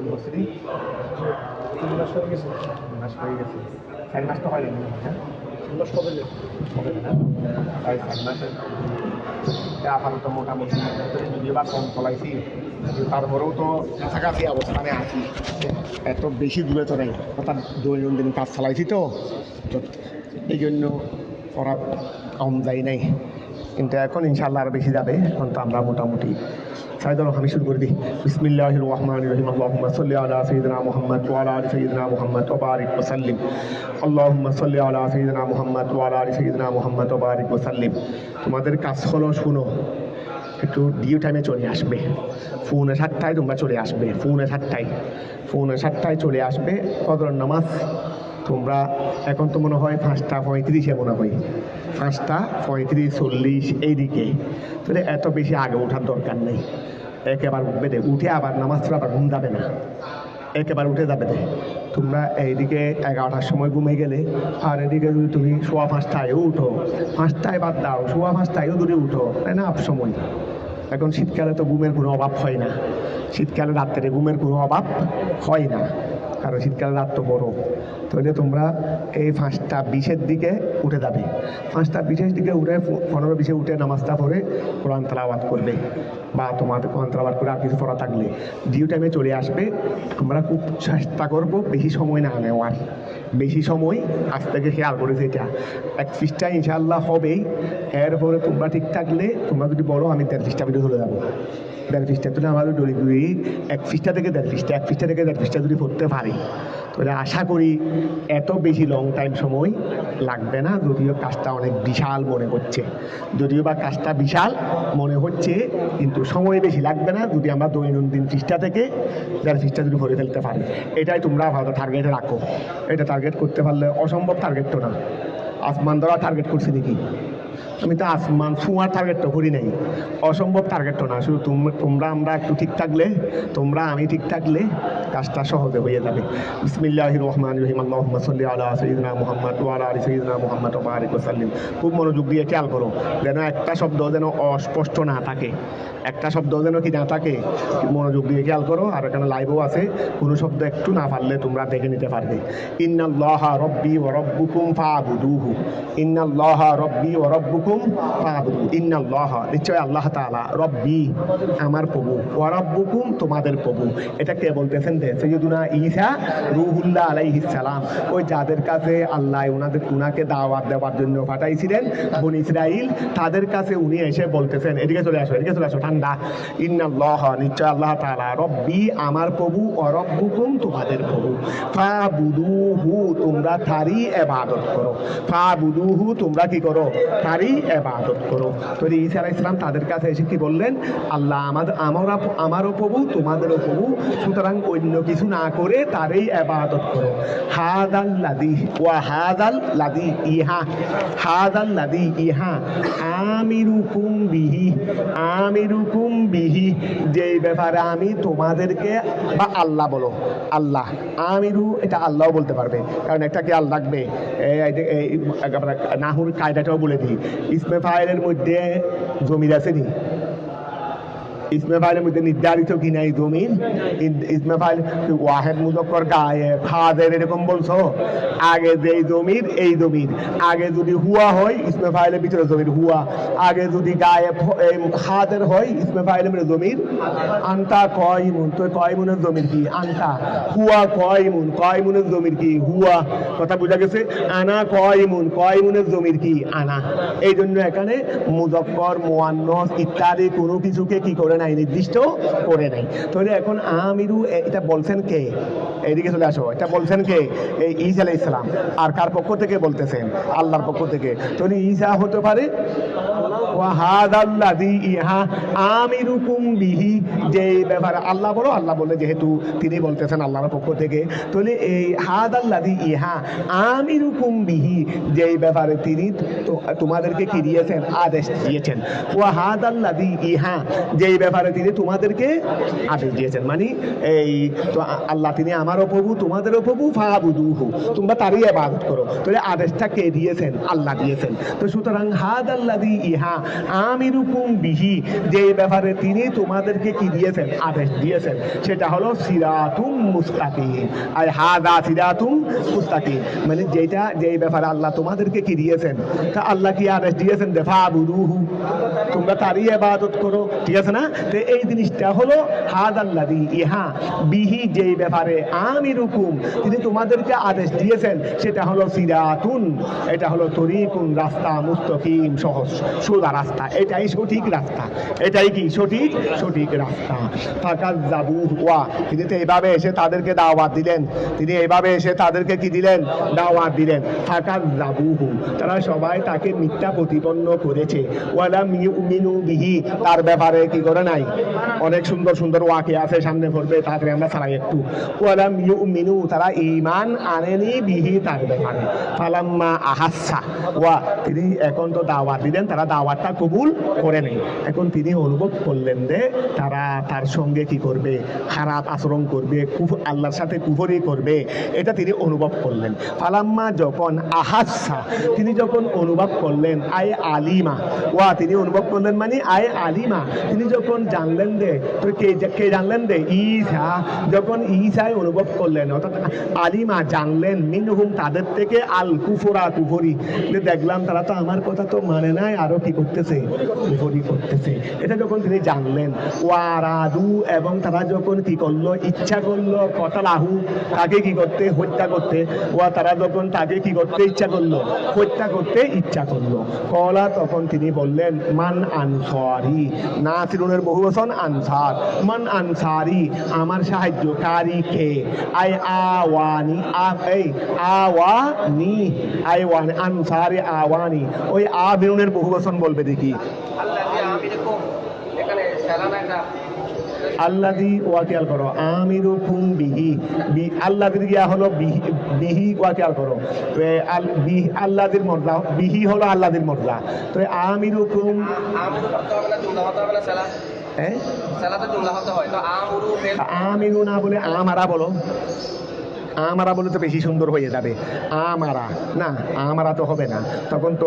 হাসান বসরি 3 মাস হয়ে গেছে। 3 মাস হয়ে গেছে। 4 মাস তো হয় নাই, হ্যাঁ 3 মাস হবে না। হবে না, তাই 4 মাসে আপাতত মোটামুটি যদিও বা কম চলাইছি, তারপরেও তো কাছাকাছি অবস্থানে আছি, এত বেশি দূরে তো নেই, অর্থাৎ দৈনন্দিন কাজ চালাইছি তো এই জন্য করা কম যায় নাই, কিন্তু এখন ইনশাআল্লাহ আরও বেশি যাবে। এখন তো আমরা মোটামুটি সাইদুল আমি শুরু করে দিই। বিসমিল্লাহির রহমানির রহিম। আল্লাহুম্মা সাল্লি আলা সাইয়্যিদিনা মুহাম্মদ ওয়া আলা আলি সাইয়্যিদিনা মুহাম্মদ ওয়া বারিক ওয়া সাল্লিম। আল্লাহুম্মা সাল্লি আলা সাইয়্যিদিনা মুহাম্মদ ওয়া আলা আলি সাইয়্যিদিনা মুহাম্মদ ওয়া বারিক ওয়া সাল্লিম। তোমাদের কাজ হলো শুনো, একটু ডিউ টাইমে চলে আসবে, ফোনে 7টায় তোমরা চলে আসবে, ফোনে 7টায় চলে আসবে। ফজর নামাজ তোমরা এখন তো মনে হয় 5:35 মনে হয়, 5:35 40 এইদিকে, তাহলে এত বেশি আগে ওঠার দরকার নেই। একেবারে উঠবে দে, উঠে আবার নামাজ পড়ে আবার ঘুম যাবে না, একেবারে উঠে যাবে দে। তোমরা এইদিকে 11টার সময় ঘুমে গেলে, আর এদিকে যদি তুমি 5:15 উঠো, 5টায় বাদ দাও, 5:15 যদি উঠো, তাই না? সময় এখন শীতকালে তো ঘুমের কোনো অভাব হয় না, শীতকালে রাত্রে ঘুমের কোনো অভাব হয় না, কারণ শীতকালে রাত তো বড়। তাহলে তোমরা এই 5:20 দিকে উঠে যাবে, 5:20 দিকে উঠে 15-20 উঠে নামাজটা পড়ে কোরআন তেলাওয়াত করবে, বা তোমাদের কোরআন তেলাওয়াত করে আর কিছু পড়া থাকলে ডিউ টাইমে চলে আসবে। আমরা খুব চেষ্টা করবো বেশি সময় না নেওয়ার, বেশি সময় আজ থেকে খেয়াল করেছে, এটা 1 পৃষ্ঠা ইনশাআল্লাহ হবেই। এরপরে তোমরা ঠিক থাকলে, তোমরা যদি বলো আমি 1.5 পৃষ্ঠা ভিডিও চলে যাবো, 1.5 পৃষ্ঠা, তাহলে আমাদের দড়ি 1 পৃষ্ঠা থেকে 1.5 পৃষ্ঠা, 1 পৃষ্ঠা থেকে 1.5 পৃষ্ঠা যদি পড়তে পারি, তাহলে আশা করি এত বেশি লং টাইম সময় লাগবে না। যদিও কাজটা অনেক বিশাল মনে হচ্ছে, যদিও বা কাজটা বিশাল মনে হচ্ছে, কিন্তু সময় বেশি লাগবে না যদি আমরা দৈনন্দিন পৃষ্ঠা থেকে 1.5 পৃষ্ঠা যদি ভরে ফেলতে পারি। এটাই তোমরা আপাতত টার্গেটে রাখো। এটা টার্গেট করতে পারলে অসম্ভব টার্গেট তো না, আসমান ধরা টার্গেট করছি নাকি? আমি তো আসমান ছোঁয়ার টার্গেট তো করি নাই, অসম্ভব টার্গেট তো না। শুধু তোমরা আমরা একটু ঠিক থাকলে, তোমরা আমি ঠিক থাকলে কাজটা সহজে হয়ে যাবে। বিসমিল্লাহির রহমানির রহিম। আল্লাহুম্মা সাল্লি আলা সাইয়্যিদিনা মুহাম্মদ ওয়া আলা আলি সাইয়্যিদিনা মুহাম্মদ ওয়া বারিক ওয়া সাল্লিম। খুব মনোযোগ দিয়ে খেয়াল করো, যেন একটা শব্দ যেন অস্পষ্ট না থাকে, একটা শব্দ যেন কি না থাকে, মনোযোগ দিয়ে খেয়াল করো। আর এখানে লাইভও আছে, কোনো শব্দ একটু না পারলে তোমরা দেখে নিতে পারবে। ইন্নাল্লাহা রব্বি ওয়া রব্বুকুম ফা'বুদুহু। ইন্নাল্লাহা রব্বি ওয়া রব্বুকুম ফা'বুদু। ইন্নাল্লাহা নিশ্চয় আল্লাহ তাআলা, রব্বি আমার প্রভু, ওয়া রব্বুকুম তোমাদের প্রভু। এটা কে বলতেছেন? সাইয়্যিদুনা ঈসা রূহুল্লাহ আলাইহিস সালাম। ওই যাদের কাছে আল্লাহ উনাকে দাওয়াত দেওয়ার জন্য পাঠাইছিলেন, বনি ইসরাইল, তাদের কাছে উনি এসে বলতেছেন, এদিকে চলে আসো, এদিকে চলে আসো, ঠান্ডা। ইন্নাল্লাহা নিশ্চয় আল্লাহ তাআলা, রব্বি আমার প্রভু, ওয়া রব্বুকুম তোমাদের প্রভু, ফা'বুদুহু তোমরা তারই ইবাদত করো, ফা'বুদুহু তোমরা কি করো? তারই ইবাদত করো। তো ঈসা আলাইহিস সালাম তাদের কাছে এসে কি বললেন? আল্লাহ আমারও প্রভু, তোমাদেরও প্রভু, সুতরাং অন্য কিছু না করে তারই ইবাদত করো। হাযাল্লাযী ওয়া হাযাল্লাযী ইহা, হাযাল্লাযী ইহা আমিরুকুম বিহি, যে ব্যাপারে আমি তোমাদেরকে, বা আল্লাহ বলো, আল্লাহ আমিরু, এটা আল্লাহও বলতে পারবে, কারণ একটা কি আল্লাহ লাগবে। নাহুর কায়দাটাও বলে দিই, ইসমে ফাইলের মধ্যে জমির আছে নি? ইসমে ফাইলের মধ্যে নির্ধারিত কি নাই জমিন? ইসমে ফাইল ওয়াহেদ মুযাক্কার গায়েব হাজির এরকম বলছো, আগে যে জমির, এই জমির আগে যদি হুয়া হয় ইসমে ফাইলের ভিতরে জমির হুয়া, আগে যদি গায়েব হাজির হয় ইসমে ফাইলের ভিতরে জমির আনতা কয়মুন। তো কয়মুনের জমির কি? আনতা। হুয়া কয়মুন, কয়মুনের জমির কি? হুয়া। কথা বোঝা গেছে? আনা কয়মুন, কয়মুনের জমির কি? আনা। এই জন্য এখানে মুযাক্কার মুআন্নাস ইত্যাদি কোনো কিছুকে কি করে নাই, নির্দিষ্ট করে নাই। তাহলে এখন আমিরু এটা বলছেন কে? এইদিকে চলে আসো, এটা বলছেন কে? এই ঈসা আলাইহিস সালাম। আর কার পক্ষ থেকে বলতেছেন? আল্লাহর পক্ষ থেকে। তাহলে ঈসা হতে পারে ওয়া হাযাল্লাযী ইহা আমিরুকুম বিহি, যে ব্যাপারে আল্লাহ বলো, আল্লাহ বলে যেহেতু তিনি বলতেছেন আল্লাহর পক্ষ থেকে, তাহলে এই হাযাল্লাযী ইহা আমিরুকুম বিহি, যে ব্যাপারে তিনি তোমাদেরকে কি দিয়েছেন? আদেশ দিয়েছেন। ওয়া হাযাল্লাযী ইহা, যে ব্যাপারে তিনি তোমাদেরকে আদেশ দিয়েছেন, মানে এই তো আল্লাহ তিনি আমারও প্রভু, তোমাদেরও প্রভু, ফা'বুদুহু তোমরা তারই ইবাদত করো। তাহলে আদেশটা কে দিয়েছেন? আল্লাহ দিয়েছেন। তো সুতরাং হাযাল্লাযী ইহা আমিরুকুম বিহি, যে ব্যাপারে তিনি তোমাদেরকে কি দিয়েছেন, আদেশ দিয়েছেন, সেটা হলো সিরাতুম মুস্তাকিম। আর হাদা সিরাতুম মুস্তাকিম মানে যেটা, যেই ব্যাপারে আল্লাহ তোমাদেরকে কি দিয়েছেন, তা আল্লাহ কি আদেশ দিয়েছেন, দেখা বুরুহু, তোমরা তারই ইবাদত করো, ঠিক আছে না? তো এই জিনিসটা হলো হাদাল্লাদি, ইহা বিহি, যেই ব্যাপারে আমিরুকুম তিনি তোমাদেরকে আদেশ দিয়েছেন, সেটা হলো সিরাতুন, এটা হলো তরিকুন, রাস্তা, মুস্তাকিম, সহজ সোজা রাস্তা, এটাই সঠিক রাস্তা, এটাই কি সঠিক সঠিক রাস্তা। ফাকাত জাবু ওয়া, তিনি তো এইভাবে এসে তাদেরকে দাওয়াত দিলেন, তিনি এইভাবে এসে তাদেরকে কি দিলেন, দাওয়াত দিলেন। ফাকাত জাবুহু, তারা সবাই তাকে মিথ্যা প্রতিপন্ন করেছে। ওয়ালাম ইউমিনু বিহি, তার ব্যাপারে কি করে নাই, অনেক সুন্দর সুন্দর ওয়াকি আছে, সামনে পড়বে, তাড়াতাড়ি আমরা ছাড়াই একটু। ওয়ালাম ইউমিনু, তারা ঈমান আনেনি বিহি, তার ব্যাপারে। ফালাম্মা আহাসা ওয়া, তিনি এখন তো দাওয়াত দিলেন, তারা দাওয়াতটা কবুল করে নেই, এখন তিনি অনুভব করলেন যে তারা তার সঙ্গে কি করবে, খারাপ আচরণ করবে, আল্লাহর সাথে কুফরি করবে, এটা তিনি অনুভব করলেন। ফালাম্মা, যখন আহাসা, তিনি যখন অনুভব করলেন, আয় আলিমা ওয়া, তিনি অনুভব করলেন মানে আয় আলিমা, তিনি যখন জানলেন যে, তো কে জানলেন যে, ঈসা, যখন ঈসাই অনুভব করলেন, অর্থাৎ আলিমা জানলেন, মিনহুম তাদের থেকে, আল কুফরা কুফরি, দেখলাম তারা তো আমার কথা তো মানে নাই, আরো কি করতেছে, কুফরি করতেছে, এটা যখন তিনি জানলেন। ওয়ারাদু, এবং তারা যখন কি করলো, ইচ্ছা করলো, কতালাহু, তাকে কি করতে, হত্যা করতে। ওয়া, তারা যখন তাকে কি করতে ইচ্ছা করলো, হত্যা করতে ইচ্ছা করলো। কলা, তখন তিনি বললেন, মান আনসারি, নাসিরুনের বহুবচন আনসার, মান আনসারি, আমার সাহায্যকারী কে, আই আওয়ানি, এই আওয়ানি, আইওয়ানি, আনসারি আওয়ানি, ওই আবিনুনের বহুবচন বলবে দেখি, আল্লাদি, ওয়া খেয়াল করো, আমিরুকুম বিহি, আল্লাদির গিয়া হলো বিহি, ওয়া খেয়াল করো, তো আল্লাদির মর্যাদা, বিহি হলো আল্লাদির মর্যাদা, তো আমিরুকুম, আমিরু না বলে আমারা বলো, আমারা বলে তো বেশি সুন্দর হয়ে যাবে, আমারা না, আমারা তো হবে না, তখন তো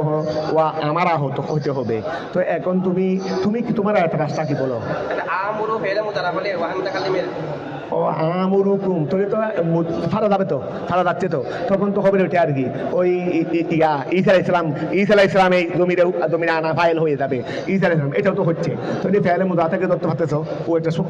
ওয়া আমারা হতে হবে। তো এখন তুমি তুমি কি তোমার একটা রাস্তা কি বলো, ও আমুরুকুম, তোরে তো ফারা যাবে, তো ফারা যাচ্ছে, তো তখন তো হবে ওইটা আর কি, ওই ঈসা আলাইহিস সালাম এই জমিরে আনা ফাইল হয়ে যাবে, ঈসা আলাইহিস সালাম, এটাও তো হচ্ছে, তো এই ফাইলে মুদা থেকে ধরতে পারতেছো,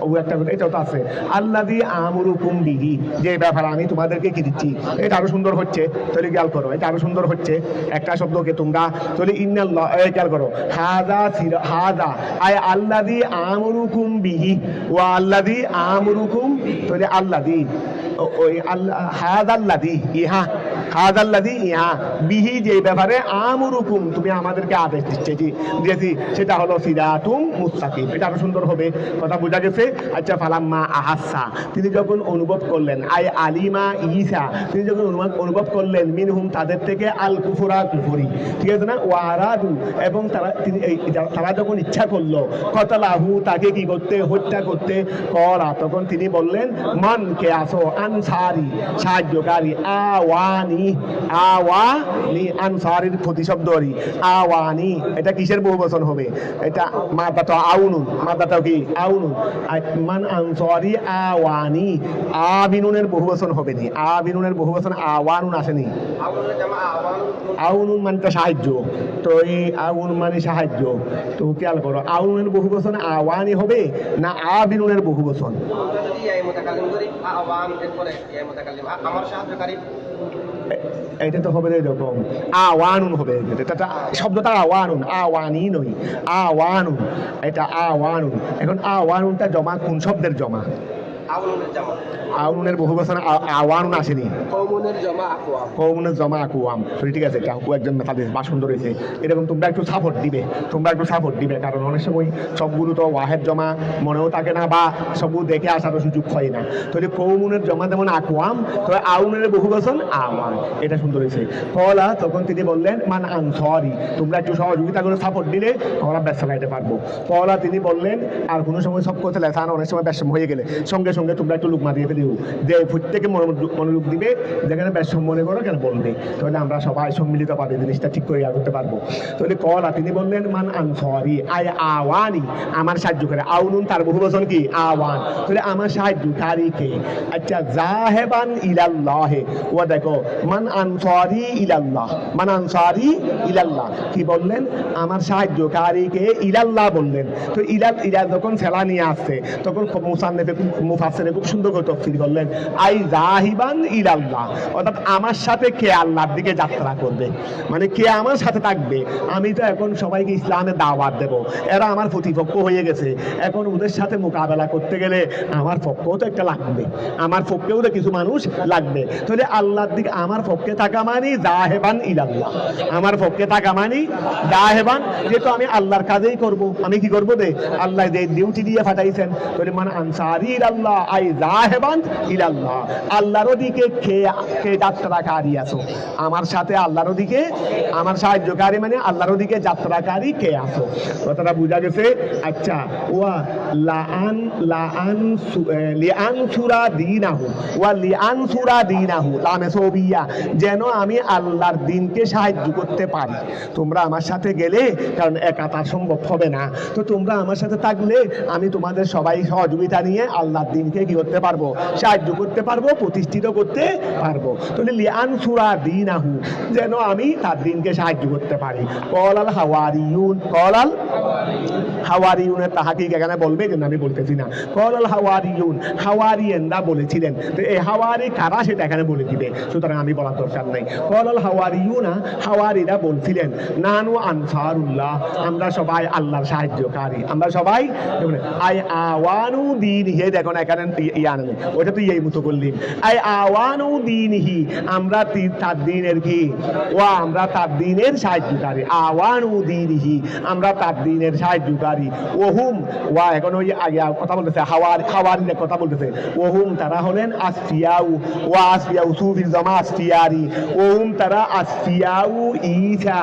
ও একটা এটাও তো আছে। আল্লাযী আমুরুকুম বিহি, যে ব্যাপার আমি তোমাদেরকে কি দিচ্ছি, এটা আরো সুন্দর হচ্ছে, তাহলে খেয়াল করো, এটা আরো সুন্দর হচ্ছে, একটা শব্দকে তোমরা, তাহলে ইন্নাল্লাহ, খেয়াল করো, হাযা আয় আল্লাযী আমুরুকুম বিহি, ওয়া আল্লাযী আমুরুকুম, তাহলে আল্লাযী, ওই আল্লাহ, হাযাল্লাযী, ইহা, হাযাল্লাযী, ইহা, বিহি, যে ব্যাপারে আমুরুকুম, তুমি আমাদেরকে আদেশ দিয়েছি, সেটা হলো সিরাতুম মুস্তাকিম, এটা আরো সুন্দর হবে, কথা বোঝা গেছে? আচ্ছা, ফালাম্মা আহাসা, তিনি যখন অনুভব করলেন, আই আলিমা ঈসা, তিনি যখন অনুভব করলেন, মিনহুম তাদের থেকে, আল কুফরা কুফরি, ঠিক আছে না, ওয়ারাদু, এবং তারা যখন ইচ্ছা করলো, কতালাহু, তাকে কি করতে, হত্যা করতে। করা, তখন তিনি বললেন, মান, কে আসো, আনসারি, সাহায্যকারী, আওয়ানি, আওয়ানি, আনসারির প্রতিশব্দরি, আওয়ানি, এটা কিসের বহুবচন হবে, এটা মাদা তো আউনুন, মাদাটাও কি আউনুন, মান আনসারি আওয়ানি, আবিনুনের বহুবচন হবে নি, আবিনুনের বহুবচন আওয়ানুন আসেনি, আউনুন মানে তো সাহায্য, তো এই আউন মানে সাহায্য, তো খেয়াল করো, আউনের বহুবচন আওয়ানি হবে না আবিনুনের বহুবচন, এটা তো হবে এরকম, আওয়ানুন হবে, শব্দটা আওয়ানুন, আওয়ানি নই, আওয়ানুন, এটা আওয়ানুন। এখন আওয়ানুনটা জমা কোন শব্দের জমা, আউনের বহুবচন আওয়ানুন আসেনি, কওমুনের জমা আকওয়াম, ঠিক আছে, একজন মেথাডিস্ট বা সুন্দর হয়েছে, এরকম তোমরা একটু সাপোর্ট দিবে, কারণ অনেক সময় সবগুলো তো ওয়াহেদ জমা মনেও থাকে না, বা সবগুলো দেখে আসারও সুযোগ হয় না, তাহলে কওমুনের জমা যেমন আকওয়াম, তো আউনের বহুবচন আওয়ান, এটা সুন্দর হয়েছে। কলা, তখন তিনি বললেন, মান আনসারি, তোমরা একটু সহযোগিতা করে সাপোর্ট দিলে আমরা ব্যবসা লাইতে পারবো। কলা, তিনি বললেন, আর কোনো সময় সব কথা লেখা, অনেক সময় ব্যবসা হয়ে গেলে সঙ্গে সঙ্গে তোমরা একটু লুকমা দিয়ে ফেলিও, যে প্রত্যেকে মনোযোগ দিবে, যেখানে বেশ মনে করো কেন বলবে, তাহলে আমরা সবাই সম্মিলিতভাবে জিনিসটা ঠিক করে করতে পারবো। তাহলে কলা তিনি বললেন মান আনসারি আয় আওয়ানি, আমার সাহায্য করে। আউনুন তার বহু বচন কি আওয়ান, তাহলে আমার সাহায্যকারী কে? আচ্ছা জাহেবান ইলাল্লাহে, ও দেখো মান আনসারি ইলাল্লাহ, মান আনসারি ইলাল্লাহ কি বললেন? আমার সাহায্যকারীকে ইলাল্লাহ বললেন। তো ইলা যখন ছেলা নিয়ে আসছে তখন মুসান্নিফে মুফাসসিরে খুব সুন্দর করে তাফসীর করলেন আই জাহিবান ইলাল্লাহ, অর্থাৎ আমার সাথে কে আল্লাহর দিকে যাত্রা করবে, মানে কে আমার সাথে থাকবে। আমি তো এখন সবাইকে ইসলামের দাওয়াত দেব, এরা আমার প্রতিপক্ষ হয়ে গেছে, এখন ওদের সাথে মোকাবেলা করতে গেলে আমার পক্ষেও তো একটা লাগবে, আমার পক্ষেও তো কিছু মানুষ লাগবে। তাহলে আল্লাহর দিকে আমার পক্ষে থাকা মানে জাহেবান ইলাল্লাহ, আমার পক্ষে থাকা মানে জাহেবান, যেহেতু আমি আল্লাহর কাজেই করব, আমি কি করবো দে আল্লাহ যে ডিউটি দিয়ে পাঠাইছেন। তাহলে মানে আনসারি ইলাল্লাহ আই জাহেবান ইলাল্লাহ, আল্লাহর দিকে কে কে যাত্রাকারী আছো, আমার সাথে আল্লাহর দিকে, আমার সাহায্যকারী মানে আল্লাহর দিকে যাত্রাকারী কে আছো, কথাটা বুঝা গেছে? আচ্ছা ওয়া লাআন লাআন লিআন সুরা দীনাহু ওয়া লিআন সুরা দীনাহু লামে সবিয়া, যেন আমি আল্লাহর দিনকে সাহায্য করতে পারি। তোমরা আমার সাথে গেলে, কারণ একা তার সম্ভব হবে না, তো তোমরা আমার সাথে থাকলে আমি তোমাদের সবাই সহযোগিতা নিয়ে আল্লাহর দিনকে কি করতে পারবো, সাহায্য করতে পারবো, প্রতিষ্ঠিত করতে পারবো। তাহলে লিআন সুরা দীনাহু, যেন আমি তার দিনকে সাহায্য করতে পারি। কলাল হাওয়ারিয়ুন, কলাল হাওয়ারিয়ুনের তাহাকিক এখানে বলবে, যেন আমি বলতেছি না। কলাল হাওয়ারিয়ুন, হাওয়ারিয়ানরা বলেছিলেন, তো এই হাওয়ারি কারা সেটা এখানে বলে দিবে, সুতরাং আমি বলার দরকার নাই। কলাল হাওয়ারিয়ুনা, হাওয়ারিরা বলছিলেন নানু আনসারুল্লাহ, আমরা সবাই আল্লাহর সাহায্যকারী, আমরা সবাই আই আওয়ানু দীনহি, দেখো না এখানে ইয়ান ওটা তুই এই মতো করলি, আই আওয়ানু দীনহি, আমরা তার দিনের কি, ও আমরা তার দিনের সাহায্যকারী, আওয়ানু দীনহি, আমরা তার দিনের সাহায্যকারী। ওহুম ওয়া, এখন ওই আগে কথা বলতেছে হাওয়ারিদের কথা বলতেছে, ওহুম তারা হলেন আসফিয়াউ, ওয়া আসফিয়াউ সুফির জমা আসফিয়ারি, ওহুম তারা আসফিয়াউ ঈসা,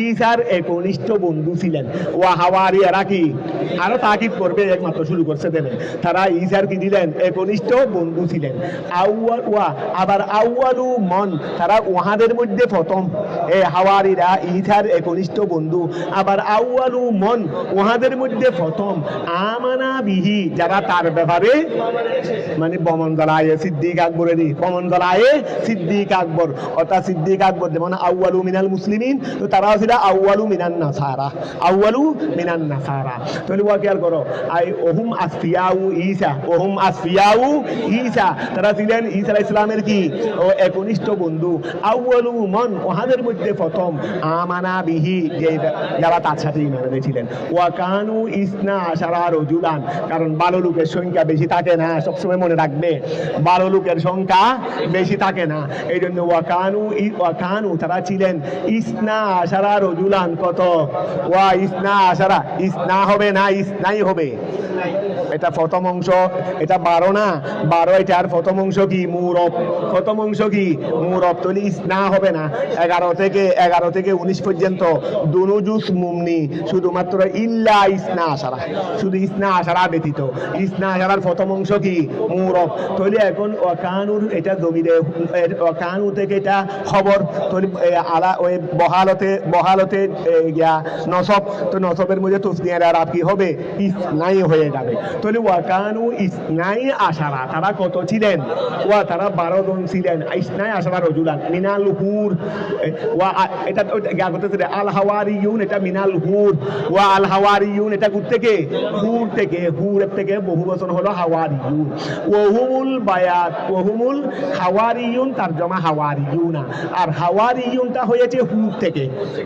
ঈসার একনিষ্ঠ বন্ধু ছিলেন। ওয়া হাওয়ারি এরা কি, আরো তাকিদ করবে, একমাত্র শুরু করছে দেবে, তারা ঈসার কি দিলেন, একনিষ্ঠ বন্ধু ছিলেন। আউয়াল ওয়া, আবার আউয়ালু মন, তারা উহাদের মধ্যে প্রথম, এ হাওয়ারিরা ঈসার একনিষ্ঠ বন্ধু, আবার আউয়ালু মন, উহাদের মধ্যে প্রথম, আমানা বিহি, যারা তার ব্যাপারে মানে বমন দলায় সিদ্দিক আকবরেরই, বমন দলায় সিদ্দিক আকবর, অর্থাৎ সিদ্দিক আকবর যেমন আউয়ালু মিনাল মুসলিমিন, তো তারাও ছিল আউয়ালু মিনান নাসারা, আউয়ালু মিনান নাসারা। তাহলে ওয়া খেয়াল করো, আই ওহুম আসফিয়াউ ঈসা, ওহুম আসফিয়াউ ঈসা, তারা ছিলেন ঈসা আলাইহিস সালামের কি, ও একনিষ্ঠ বন্ধু। আউয়ালু মন, ওহাদের মধ্যে প্রথম, আমানা বিহি, যে যারা তার সাথে ঈমান এনেছিলেন। ওয়া কানু ইসনা আশারা রাজুলান, কারণ ভালো লোকের সংখ্যা বেশি থাকে না, সবসময় মনে রাখবে, ভালো লোকের সংখ্যা বেশি থাকে না, এই জন্য ওয়া কানু তারা ছিলেন ইসনা আশারা রাজুলান, কত, ওয়া ইসনা আশারা, ইসনা হবে না ইসনাই হবে, এটা প্রথম অংশ, এটা 12 না, 12, এটার প্রথম অংশ কি মুরব, প্রথম অংশ কি মুরব, তাহলে ইসনা হবে না। 11 থেকে 19 পর্যন্ত দুনুজুস মুমনি, শুধুমাত্র ইল্লা ইসনা আশারা, শুধু ইসনা আশারা ব্যতীত, ইসনা আশারার প্রথম অংশ কি মুরব। তাহলে এখন ওয়াকানুর এটা জমিরে, ওয়াকানু থেকে এটা খবর, তাহলে আলা ওই বহালতে গিয়া নসব, তো নসবের মধ্যে তসনিয়ার আরব কি হবে, ইসনাই হয়ে যাবে। তাহলে ওয়াকানু ইসনাই আশারা, তারা কত ছিলেন, ওয়া তারা 12 জন ছিলেন, ইসনাই আশারা রাজুলান মিনাল হুর, ওয়া এটা করতেছে আল হাওয়ারিয়ুন, এটা মিনাল হুর, ওয়া আল হাওয়ারিয়ুন এটা কোথা থেকে, হুর থেকে, হুরের থেকে বহু বচন হলো হাওয়ারিয়ুন। ওহুমুল বায়াত, ওহুমুল হাওয়ারিয়ুন, তার জমা হাওয়ারিয়ুনা, আর হাওয়ারিয়ুনটা হয়েছে হুর থেকে,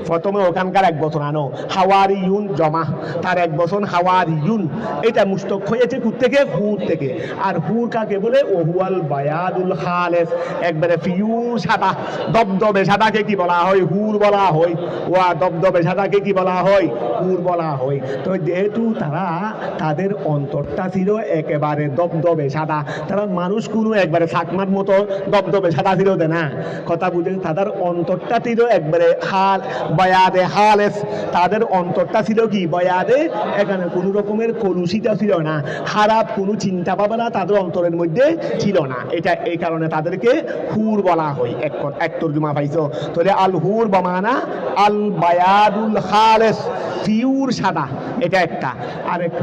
প্রথমে ওখানকার এক বছর আনো, হাওয়ারিয়ুন জমা, তার এক বছর হাওয়ারিয়ুন, এটা মুশতাক হয়েছে কোথা থেকে, হুর থেকে। আর হুর কাকে বলে, ওহুয়াল বায়াদুল খালেস, একবারে পিওর সাদা, দবদবে সাদাকে কি বলা হয়, হুর বলা হয়। ওয়া দবদবে সাদাকে কি বলা হয়, হুর বলা হয়। তো যেহেতু তাদের অন্তরটা ছিল একেবারে দবদবে সাদা, তারা মানুষ কোনো একবারে সাকমার মতো দবদবে সাদা ছিল না, কথা বুঝেন, তাদের অন্তরটা ছিল একবারে বয়াদে হালেস, তাদের অন্তরটা ছিল কি বয়াদে, এখানে কোনো রকমের কলুষিতা ছিল না, খারাপ কোনো চিন্তা ভাবনা তাদের অন্তরের মধ্যে ছিল না। এটা এই কারণে তাদেরকে হুর বলা হয়। এক তর্জমা পাইছো তাহলে আল হুর বমানা আল বায়াদুল খালেস, পিওর সাদা, এটা একটা।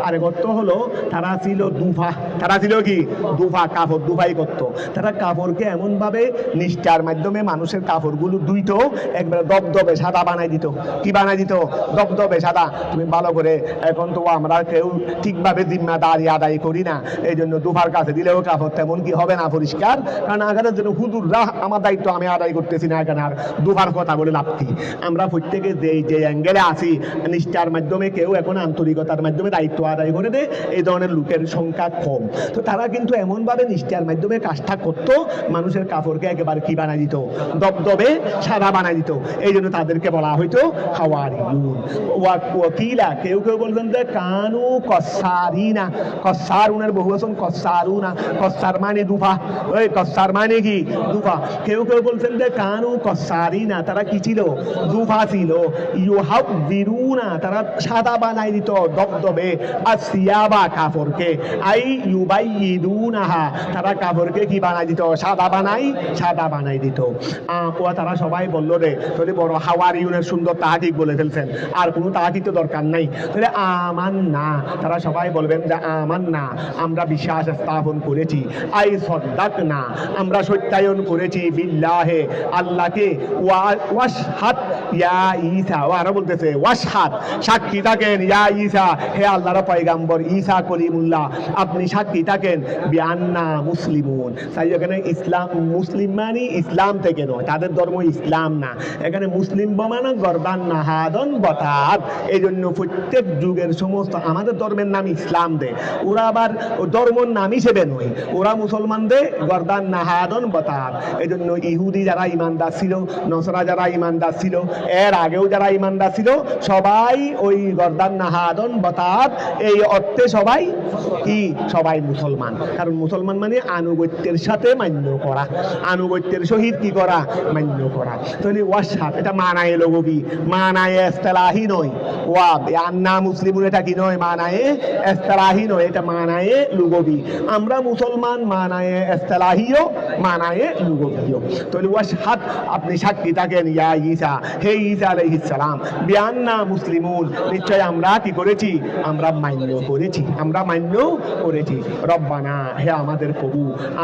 আরেক অর্থ হলো তারা ছিল দুফা, তারা ছিল কি দুফা, কাপড় দুফাই করত। তারা কাপড়কে এমনভাবে নিষ্ঠার মাধ্যমে মানুষের কাপড়গুলো ধুইত, একবারে দবদবে সাদা বানাই দিত। কি বানাই দিত? দবদবে সাদা। তুমি ভালো করে, এখন তো আমরা কেউ ঠিকভাবে জিম্মাদারি আদায় করি না, এই জন্য দুফার কাছে দিলেও কাপড় তেমন কি হবে না পরিষ্কার, কারণ আগারের জন্য হুজুররা আমার দায়িত্ব আমি আদায় করতেছি না, এখানে আর দুফার কথা বলে লাভ কি। আমরা প্রত্যেকে যে অ্যাঙ্গেলে আছি, নিষ্ঠার মাধ্যমে কেউ এখন আন্তরিকতার মাধ্যমে দায়িত্ব আদায় করে দেয়, এই ধরনের লোকের সংখ্যা কম। তো তারা কিন্তু এমনভাবে নিষ্ঠার মাধ্যমে কাজটা করতো, মানুষের কাপড়কে একেবারে কি বানাই দিত? দবদবে সাদা বানাই দিত। এই জন্য তাদেরকে বলা হইতো হাওয়ারিয়ুন। ওয়াকিলা, কেউ কেউ বলতেন যে কানু কসারিনা, কসারুনের বহুবচন কসারুনা, কসার মানে দুফা, ওই কসার মানে কি দুফা। কেউ কেউ বলছেন যে কানু কসারিনা, তারা কি ছিল? দুফা ছিল। ইউহাব্বিরুনা, তারা সাদা বানাই দিত দবদবে, আর সিয়াবা কাপড়কে, আই ইউবাইয়িদুনাহা, তারা কাপড়কে কি বানাই দিত? সাদা বানাই দিত। তারা সবাই বললো রে, তাহলে বড় হাওয়ারিয়ুনের সুন্দর তাহাকিক বলে ফেলছেন, আর কোনো তাহাকিক তো দরকার নাই। তাহলে আমান্না, তারা সবাই বলবেন যে আমান্না, আমরা বিশ্বাস স্থাপন করেছি, আই সদ্দাকনা, আমরা সত্যায়ন করেছি, বিল্লাহে, আল্লাহকে, ওয়াশহাদ ইয়া ঈসা, ওরা বলতেছে ওয়াশহাদ, সাক্ষী থাকেন, ইয়া ঈসা, হে আল্লাহর পয়গাম্বর ঈসা কলিমুল্লাহ, আপনি সাক্ষী থাকেন, বিআন্না মুসলিমুন। তাই এখানে ইসলাম, মুসলিম মানে ইসলাম থেকে নয়, তাদের ধর্ম ইসলাম না, এখানে মুসলিম বমানা গর্দান নাহাদন বতাত। এই জন্য প্রত্যেক যুগের সমস্ত আমাদের ধর্মের নাম ইসলাম দেয়, ওরা আবার ধর্মের নাম হিসেবে নয়, ওরা মুসলমানদের গর্দান নাহাদন বতাত। এই জন্য ইহুদি যারা ইমানদার ছিল, নসরা যারা ইমানদার ছিল, এর আগেও যারা ইমানদার ছিল, সবাই ওই গর্দান নাহাদন বতাত, এই অর্থে সবাই কি? সবাই মুসলমান। কারণ মুসলমান মানে আনুগত্যের সাথে মান্য করা, আনুগত্যের সহিত কি করা? মান্য করা। তাহলে ওয়াশহাদ, এটা মানায় লগবি, মানায় ইস্তিলাহি নয়। ওয়া আন্না মুসলিমুন, এটা কি নয়? মানায় ইস্তিলাহি নয়, এটা মানায় লুগবি। আমরা মুসলমান, মানায় ইস্তিলাহিও, মানায় লুগবিও। তাহলে ওয়াশহাদ, আপনি সাক্ষী থাকেন, ইয়া ঈসা, হে ঈসা আলাইহিস সালাম, বিআন্না মুসলিমুন, নিশ্চয় আমরা কি করেছি? আমরা মান্য করেছি, আমরা মান্য করেছি। রব্বানা, হে আমাদের প্রভু,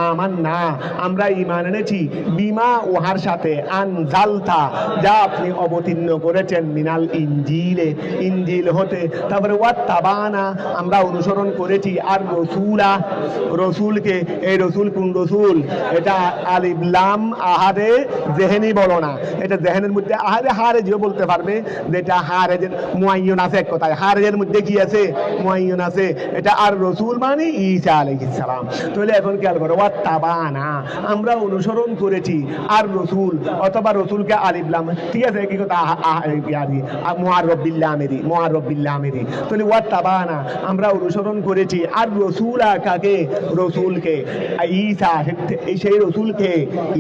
আমান্না, আমরা ঈমান এনেছি, বিমা, উহার সাথে, আনজালতা, যা আপনি অবতীর্ণ করেছেন, মিনাল ইনজিলে, ইনজিল হতে। তারপরে ওয়াত্তাবানা, আমরা অনুসরণ করেছি, আর রসুলা, রসুলকে। এই রসুল কোন রসুল? এটা আলিফ লাম আহারে জেহেনি বলো না, এটা জেহেনের মধ্যে আহারে হারে যে বলতে পারবে, যেটা হারে যে মুআয়্যান আছে, এক কথায় হারের মধ্যে কি আছে? মুআয়্যান আছে। এটা আর রসুল মানে ঈসা আলাইহিস সালাম। তাহলে এখন খেয়াল করো, ওয়াত্তাবানা, আমরা অনুসরণ করেছি, আর রসুল অথবা রসুলকে আলিফ লাম, ঠিক আছে, কি কথা? মুআররব বিল্লামেরি, মুআররব বিল্লামেরি। তাহলে ওয়াত্তাবানা, আমরা অনুসরণ করেছি, আর রসুলা, কাকে? রসুলকে, ঈসা, সেই রসুলকে,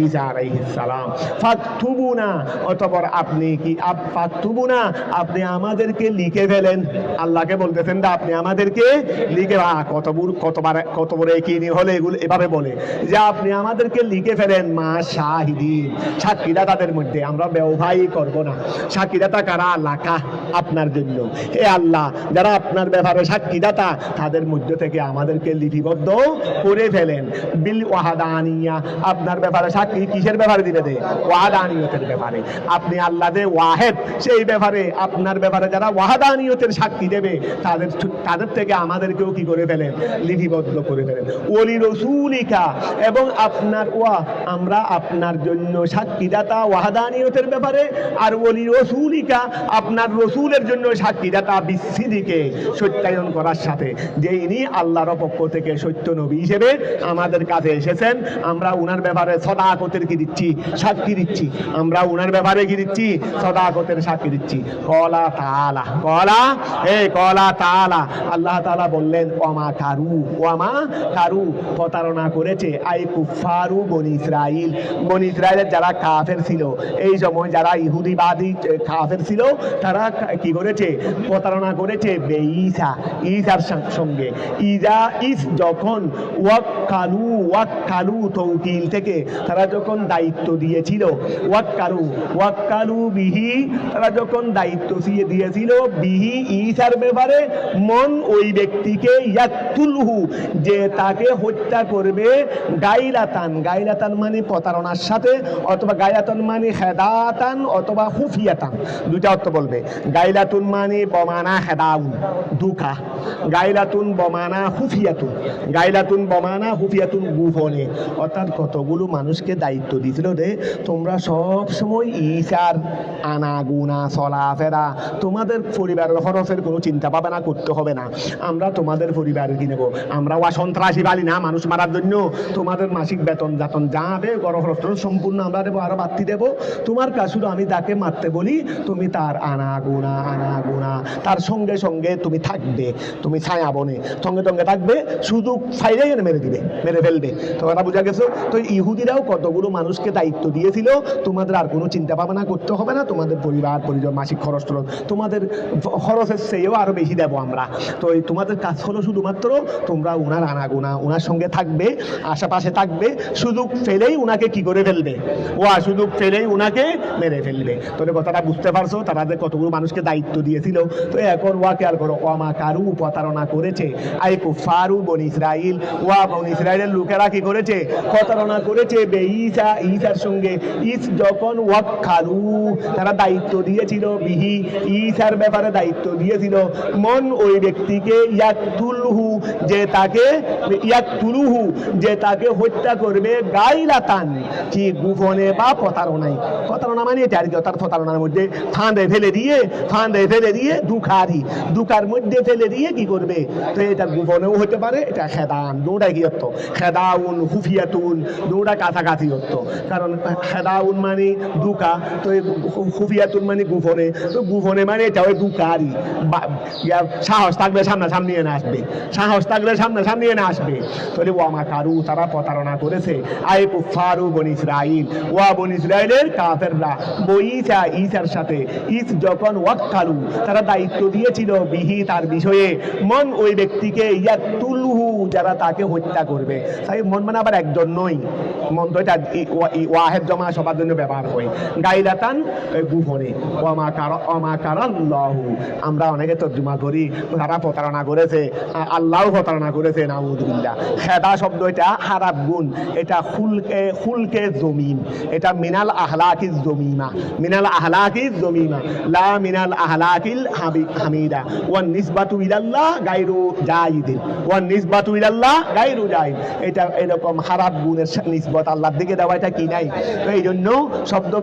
ঈসা আলাইহিস সালাম। ফাকতুবুনা, অতঃপর আপনি কি? ফাকতুবুনা, আপনি আমাদেরকে লিখে ফেলেন। আল্লাহকে বলতেছেন যে আপনি আমাদেরকে লিখে, কত বড় কি হলে এগুলো এভাবে বলে যে আপনি আমাদেরকে লিখে ফেলেন, মা শাহিদিন, সাক্ষীদাতাদের মধ্যে। আমরা ব্যবহারই করব না। সাক্ষীদাতা কারা? লাকা, আপনার জন্য। হে আল্লাহ, যারা আপনার ব্যাপারে সাক্ষীদাতা, তাদের মধ্যে থেকে আমাদেরকে লিপিবদ্ধ করে ফেলেন। বিল ওয়াহাদানিয়া, আপনার ব্যাপারে সাক্ষী কিসের ব্যাপারে দিবে? দে ওয়াহাদানিয়তের ব্যাপারে। আপনি আল্লাহ যে ওয়াহেদ, সেই ব্যাপারে, আপনার ব্যাপারে যারা ওয়াহাদানিয়তের সাক্ষী দেবে, তাদের থেকে আমাদেরকেও কি করে ফেলেন? লিপিবদ্ধ করে ফেলেন। ওলি রসুলিকা, এবং আপনার আমরা আপনার জন্য সাক্ষীদাতা ওয়াহাদানিয়তের ব্যাপারে, আর ওলি রসুলিকা, আপনার রসুলের জন্য সাক্ষীদাতা বিসিদিকে, সত্যায়ন করার সাথে, যে ইনি আল্লাহর পক্ষ থেকে সত্য নবী হিসেবে আমাদের কাছে এসেছেন। আমরা উনার ব্যাপারে সদাকতের কি দিচ্ছি? সাক্ষী দিচ্ছি। আমরা উনার ব্যাপারে কি দিচ্ছি? সদাকতের সাক্ষী দিচ্ছি। কলা তাআলা, কলা কলা তাআলা, আল্লাহ তাআলা বললেন ওয়ামা কারু প্রতারণা করেছে আই কুফারু বনি ইসরাইল, বনি ইসরাইলের যারা কাফের ছিল, এই সময় যারা ইহুদিবাদী কাফের ছিল, তারা কি করেছে? প্রতারণা করেছে ঈসার সঙ্গে। যখন ওয়াক্কালু তৌকিল থেকে তারা যখন দায়িত্ব দিয়েছিল, ওয়াক্কালু বিহি, তারা যখন দায়িত্ব দিয়েছিল বিহি ঈসার ব্যাপারে, মন ওই ব্যক্তিকে ইয়াকতুলহু, যে তাকে হত্যা করবে, গাইলাতান মানে প্রতারণার সাথে, অথবা গাইলাতান মানে হেদাতান অথবা হুফিয়াতান, দুইটা অর্থ বলবে। গাইলাতুন মানে বমানা হেদাউন, দুঃখা, গাইলাতুন বমানা হুফিয়াতুন গোপনে। অর্থাৎ কতগুলো মানুষকে দায়িত্ব দিয়েছিল রে, তোমরা সব সময় ঈসার আনাগুনা চলাফেরা, তোমাদের পরিবারের খরচের কোনো চিন্তা ভাবনা করতে হবে না, আমরা তোমাদের পরিবারের কি নেবো, আমরা সন্ত্রাসী বালি না মানুষ মারার জন্য, তোমাদের মাসিক বেতন যাতন যা হবে গড় খরচ সম্পূর্ণ আমরা দেবো, আরো বাড়তি দেবো। তোমার কাজ শুধু আমি তাকে মারতে বলি, তুমি তার আনাগুনা তার সঙ্গে সঙ্গে তুমি থাকবে, তুমি ছায়া বনে সঙ্গে সঙ্গে থাকবে, শুধু ফাইলেই মেরে ফেলবে। তোমরা বুঝা গেছো? তো ইহুদিরাও কতগুলো মানুষকে দায়িত্ব দিয়েছিল, তোমাদের আর কোনো চিন্তা ভাবনা করতে হবে না, তোমাদের পরিবার পরিজন মাসিক খরচ তোমাদের খরচের চেয়েও আরো বেশি দেবো আমরা। তো তোমাদের কাজ হলো শুধুমাত্র তোমরা উনার আনাগুনা উনার সঙ্গে থাকবে, আশেপাশে থাকবে, সুযোগ ফেলেই উনাকে কি করে ফেলবে, সুযোগ ফেলেই উনাকে মেরে ফেলবে। তোদের কথাটা বুঝতে পারছো? তারা যে কতগুলো মানুষকে দায়িত্ব দিয়েছিল। তো এখন খেয়াল করো, কারু প্রতারণা করেছে আই কুফারু বনি ইসরাইল, বনি ইসরাইলের লোকেরা কি করেছে? প্রতারণা করেছে ঈসার সঙ্গে। যখন ওয়াক্কালু, তারা দায়িত্ব দিয়েছিল বিহি, ঈসার ব্যাপারে দায়িত্ব দিয়েছিল, মন ওই ব্যক্তিকে ইয়াকতুলহু, যে তাকে হত্যা করবে, গাইলাতান কি গোপনে বা প্রতারণায়। প্রতারণা মানে এটা আর কি, তার প্রতারণার মধ্যে ফাঁদে ফেলে দিয়ে দুকার মধ্যে ফেলে দিয়ে কি করবে। তো এটা গোপনেও হতে পারে, এটা খেদান, দুটা কি অর্থ? খেদাউন হুফিয়াতুন, দুটা কাছাকাছি অর্থ। কারণ খেদাউন মানে দুকা, তো হুফিয়াতুন মানে গোপনে, তো গোপনে মানে এটা ওই দুকারই। সাহস থাকলে সামনাসামনি এনে আসবে, তাহলে ওয়ামা কারু, তারা প্রতারণা করেছে আই কুফারু বনি ইসরাইল, বনি ইসরাইলের কাফেররা ঈসার সাথে। যখন ওয়াক্কালু, তারা দায়িত্ব দিয়েছিল বিহি, তার বিষয়ে, মন ওই ব্যক্তিকে ইয়াকতুলহু, যারা তাকে হত্যা করবে। তাই মন মানে আবার একজন নয়, মন তো এটা ওয়াহেদ জমা সবার জন্য ব্যবহার হয়। গাইলাতান গোপনে, ওয়ামা কারাল্লাহু, আমরা অনেকে তর্জমা করি তারা প্রতারণা করেছে, আল্লাহ প্রতারণা করেছে, নাউযুবিল্লাহ। খেদা শব্দ এটা খারাপ গুণ, এটা খুলকে জমিন, এটা মিনাল আহলাকিজ জমিমা, লা মিনাল আহলাকিল হামিদা, ওয়ান নিসবাতু ইলাল্লাহ গায়রু জাইদ, এটা এরকম খারাপ গুণের নিসবত আল্লাহর দিকে দেওয়া, এটা কি নাই। তো এই জন্য শব্দ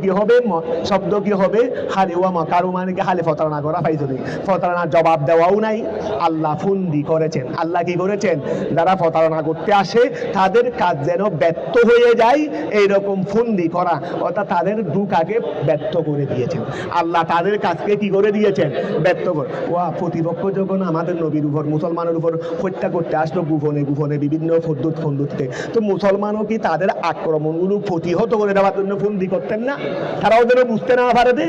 কি হবে হালে ওয়া মাকারু, মানে কি হালে প্রতারণা করা, পাইছনি প্রতারণার জবাব দেওয়াও নাই। আল্লাহ ফুন্দি করেছেন, আল্লাহ কি করেছেন? যারা প্রতারণা করতে আসে তাদের কাজ যেন ব্যর্থ হয়ে যায়, এইরকম ফুন্দি করা, অর্থাৎ তাদের দুঃখাকে ব্যর্থ করে দিয়েছেন আল্লাহ, তাদের কাজকে কি করে দিয়েছেন? ব্যর্থ করে। প্রতিপক্ষ যখন আমাদের নবীর উপর, মুসলমানের উপর হত্যা করতে আসলো গোপনে বিভিন্ন পদ্ধতিতে, তো মুসলমানও কি তাদের আক্রমণগুলো প্রতিহত করে দেওয়ার জন্য ফুন্দি করতেন না? তারাও যেন বুঝতে না পারে যে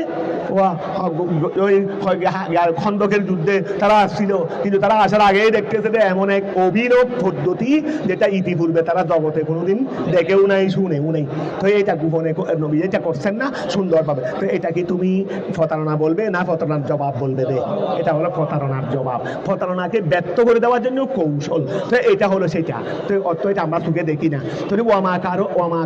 খন্দকের যুদ্ধে তারা আসছিল, কিন্তু তারা আসার আগেই দেখতেছে যে এমন এক অভিনব পদ্ধতি যেটা ইতিপূর্বে তারা জগতে কোনোদিন দেখেও নাই, শুনেও নাই। তো এটা গোপনে নবী এটা করছেন না সুন্দরভাবে। তো এটা কি তুমি প্রতারণা বলবে না প্রতারণার জবাব বলবে? এটা হলো প্রতারণার জবাব, প্রতারণাকে ব্যর্থ করে দেওয়ার জন্য কৌশল। তো এটা হলো সেটা। তো অর্থ এটা আমরা চোখে দেখি না। তো ওয়ামা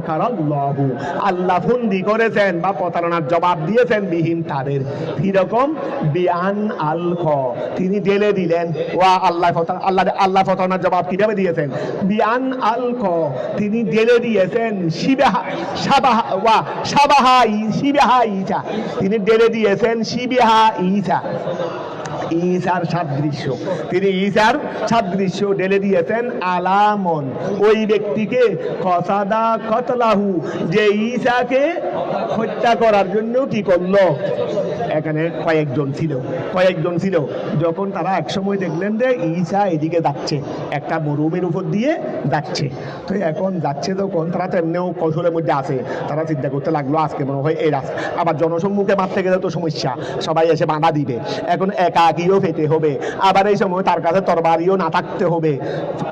কারাল্লাহু, আল্লাহ ফুন্দি করেছেন বা প্রতারণার জবাব দিয়েছেন বিহীন তাদের। কিরকম? বিআন আল-খ, তিনি জেলে দিলেন। আল্লাহ প্রতারণার জবাব কিভাবে দিয়েছেন? বিআন আল-খ, তিনি জেলে দিয়েছেন শিবাহা ঈসা, তিনি জেলে দিয়েছেন শিবাহা ঈসার সাদৃশ্য, তিনি ঈসার সাদৃশ্য ঢেলে দিয়েছেন। আলামন, ওই ব্যক্তিকে, কসাদা কতলাহু, যে ঈসাকে হত্যা করার জন্য কি করলো? এখানে কয়েকজন ছিল যখন তারা একসময় দেখলেন যে ঈসা এদিকে যাচ্ছে, একটা মরুভূমির উপর দিয়ে যাচ্ছে। তো এখন যাচ্ছে তখন তারা তেমনিও কৌশলের মধ্যে আছে, তারা চিন্তা করতে লাগলো আজকে মনে হয় এই রাস্তা, আবার জনসম্মুখে মারতে গেলে তো সমস্যা, সবাই এসে বাধা দিবে, এখন একাকিও পেতে হবে, আবার এই সময় তার কাছে তরবারিও না থাকতে হবে,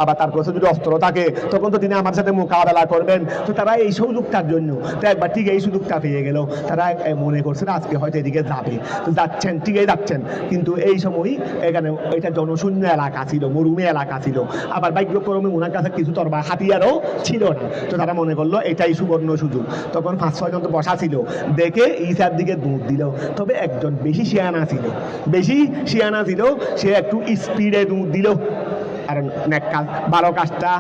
আবার তার কাছে যদি অস্ত্র থাকে তখন তো তিনি আমার সাথে মোকাবেলা করবেন। তো তারা এই সুযোগটার জন্য তো একবার ঠিক এই সুযোগটা পেয়ে গেল, তারা মনে করছে আজকে হয়তো এদিকে যাবে, তো যাচ্ছেন, ঠিকই যাচ্ছেন, কিন্তু এই সময় এখানে এটা জনশূন্য এলাকা ছিল, মরুভূমি এলাকা ছিল, আবার ভাগ্যক্রমে ওনার কাছে কিছু তরবারি হাতিয়ারও ছিল না। তো তারা মনে করলো এটাই সুবর্ণ সুযোগ। তখন 5-6 জন তো বসা ছিল, দেখে ঈসার দিকে দৌড় দিল। তবে একজন বেশি শিয়ানা ছিল, সে একটু স্পিডে দৌড় দিল। কারণ ভালো কাজটা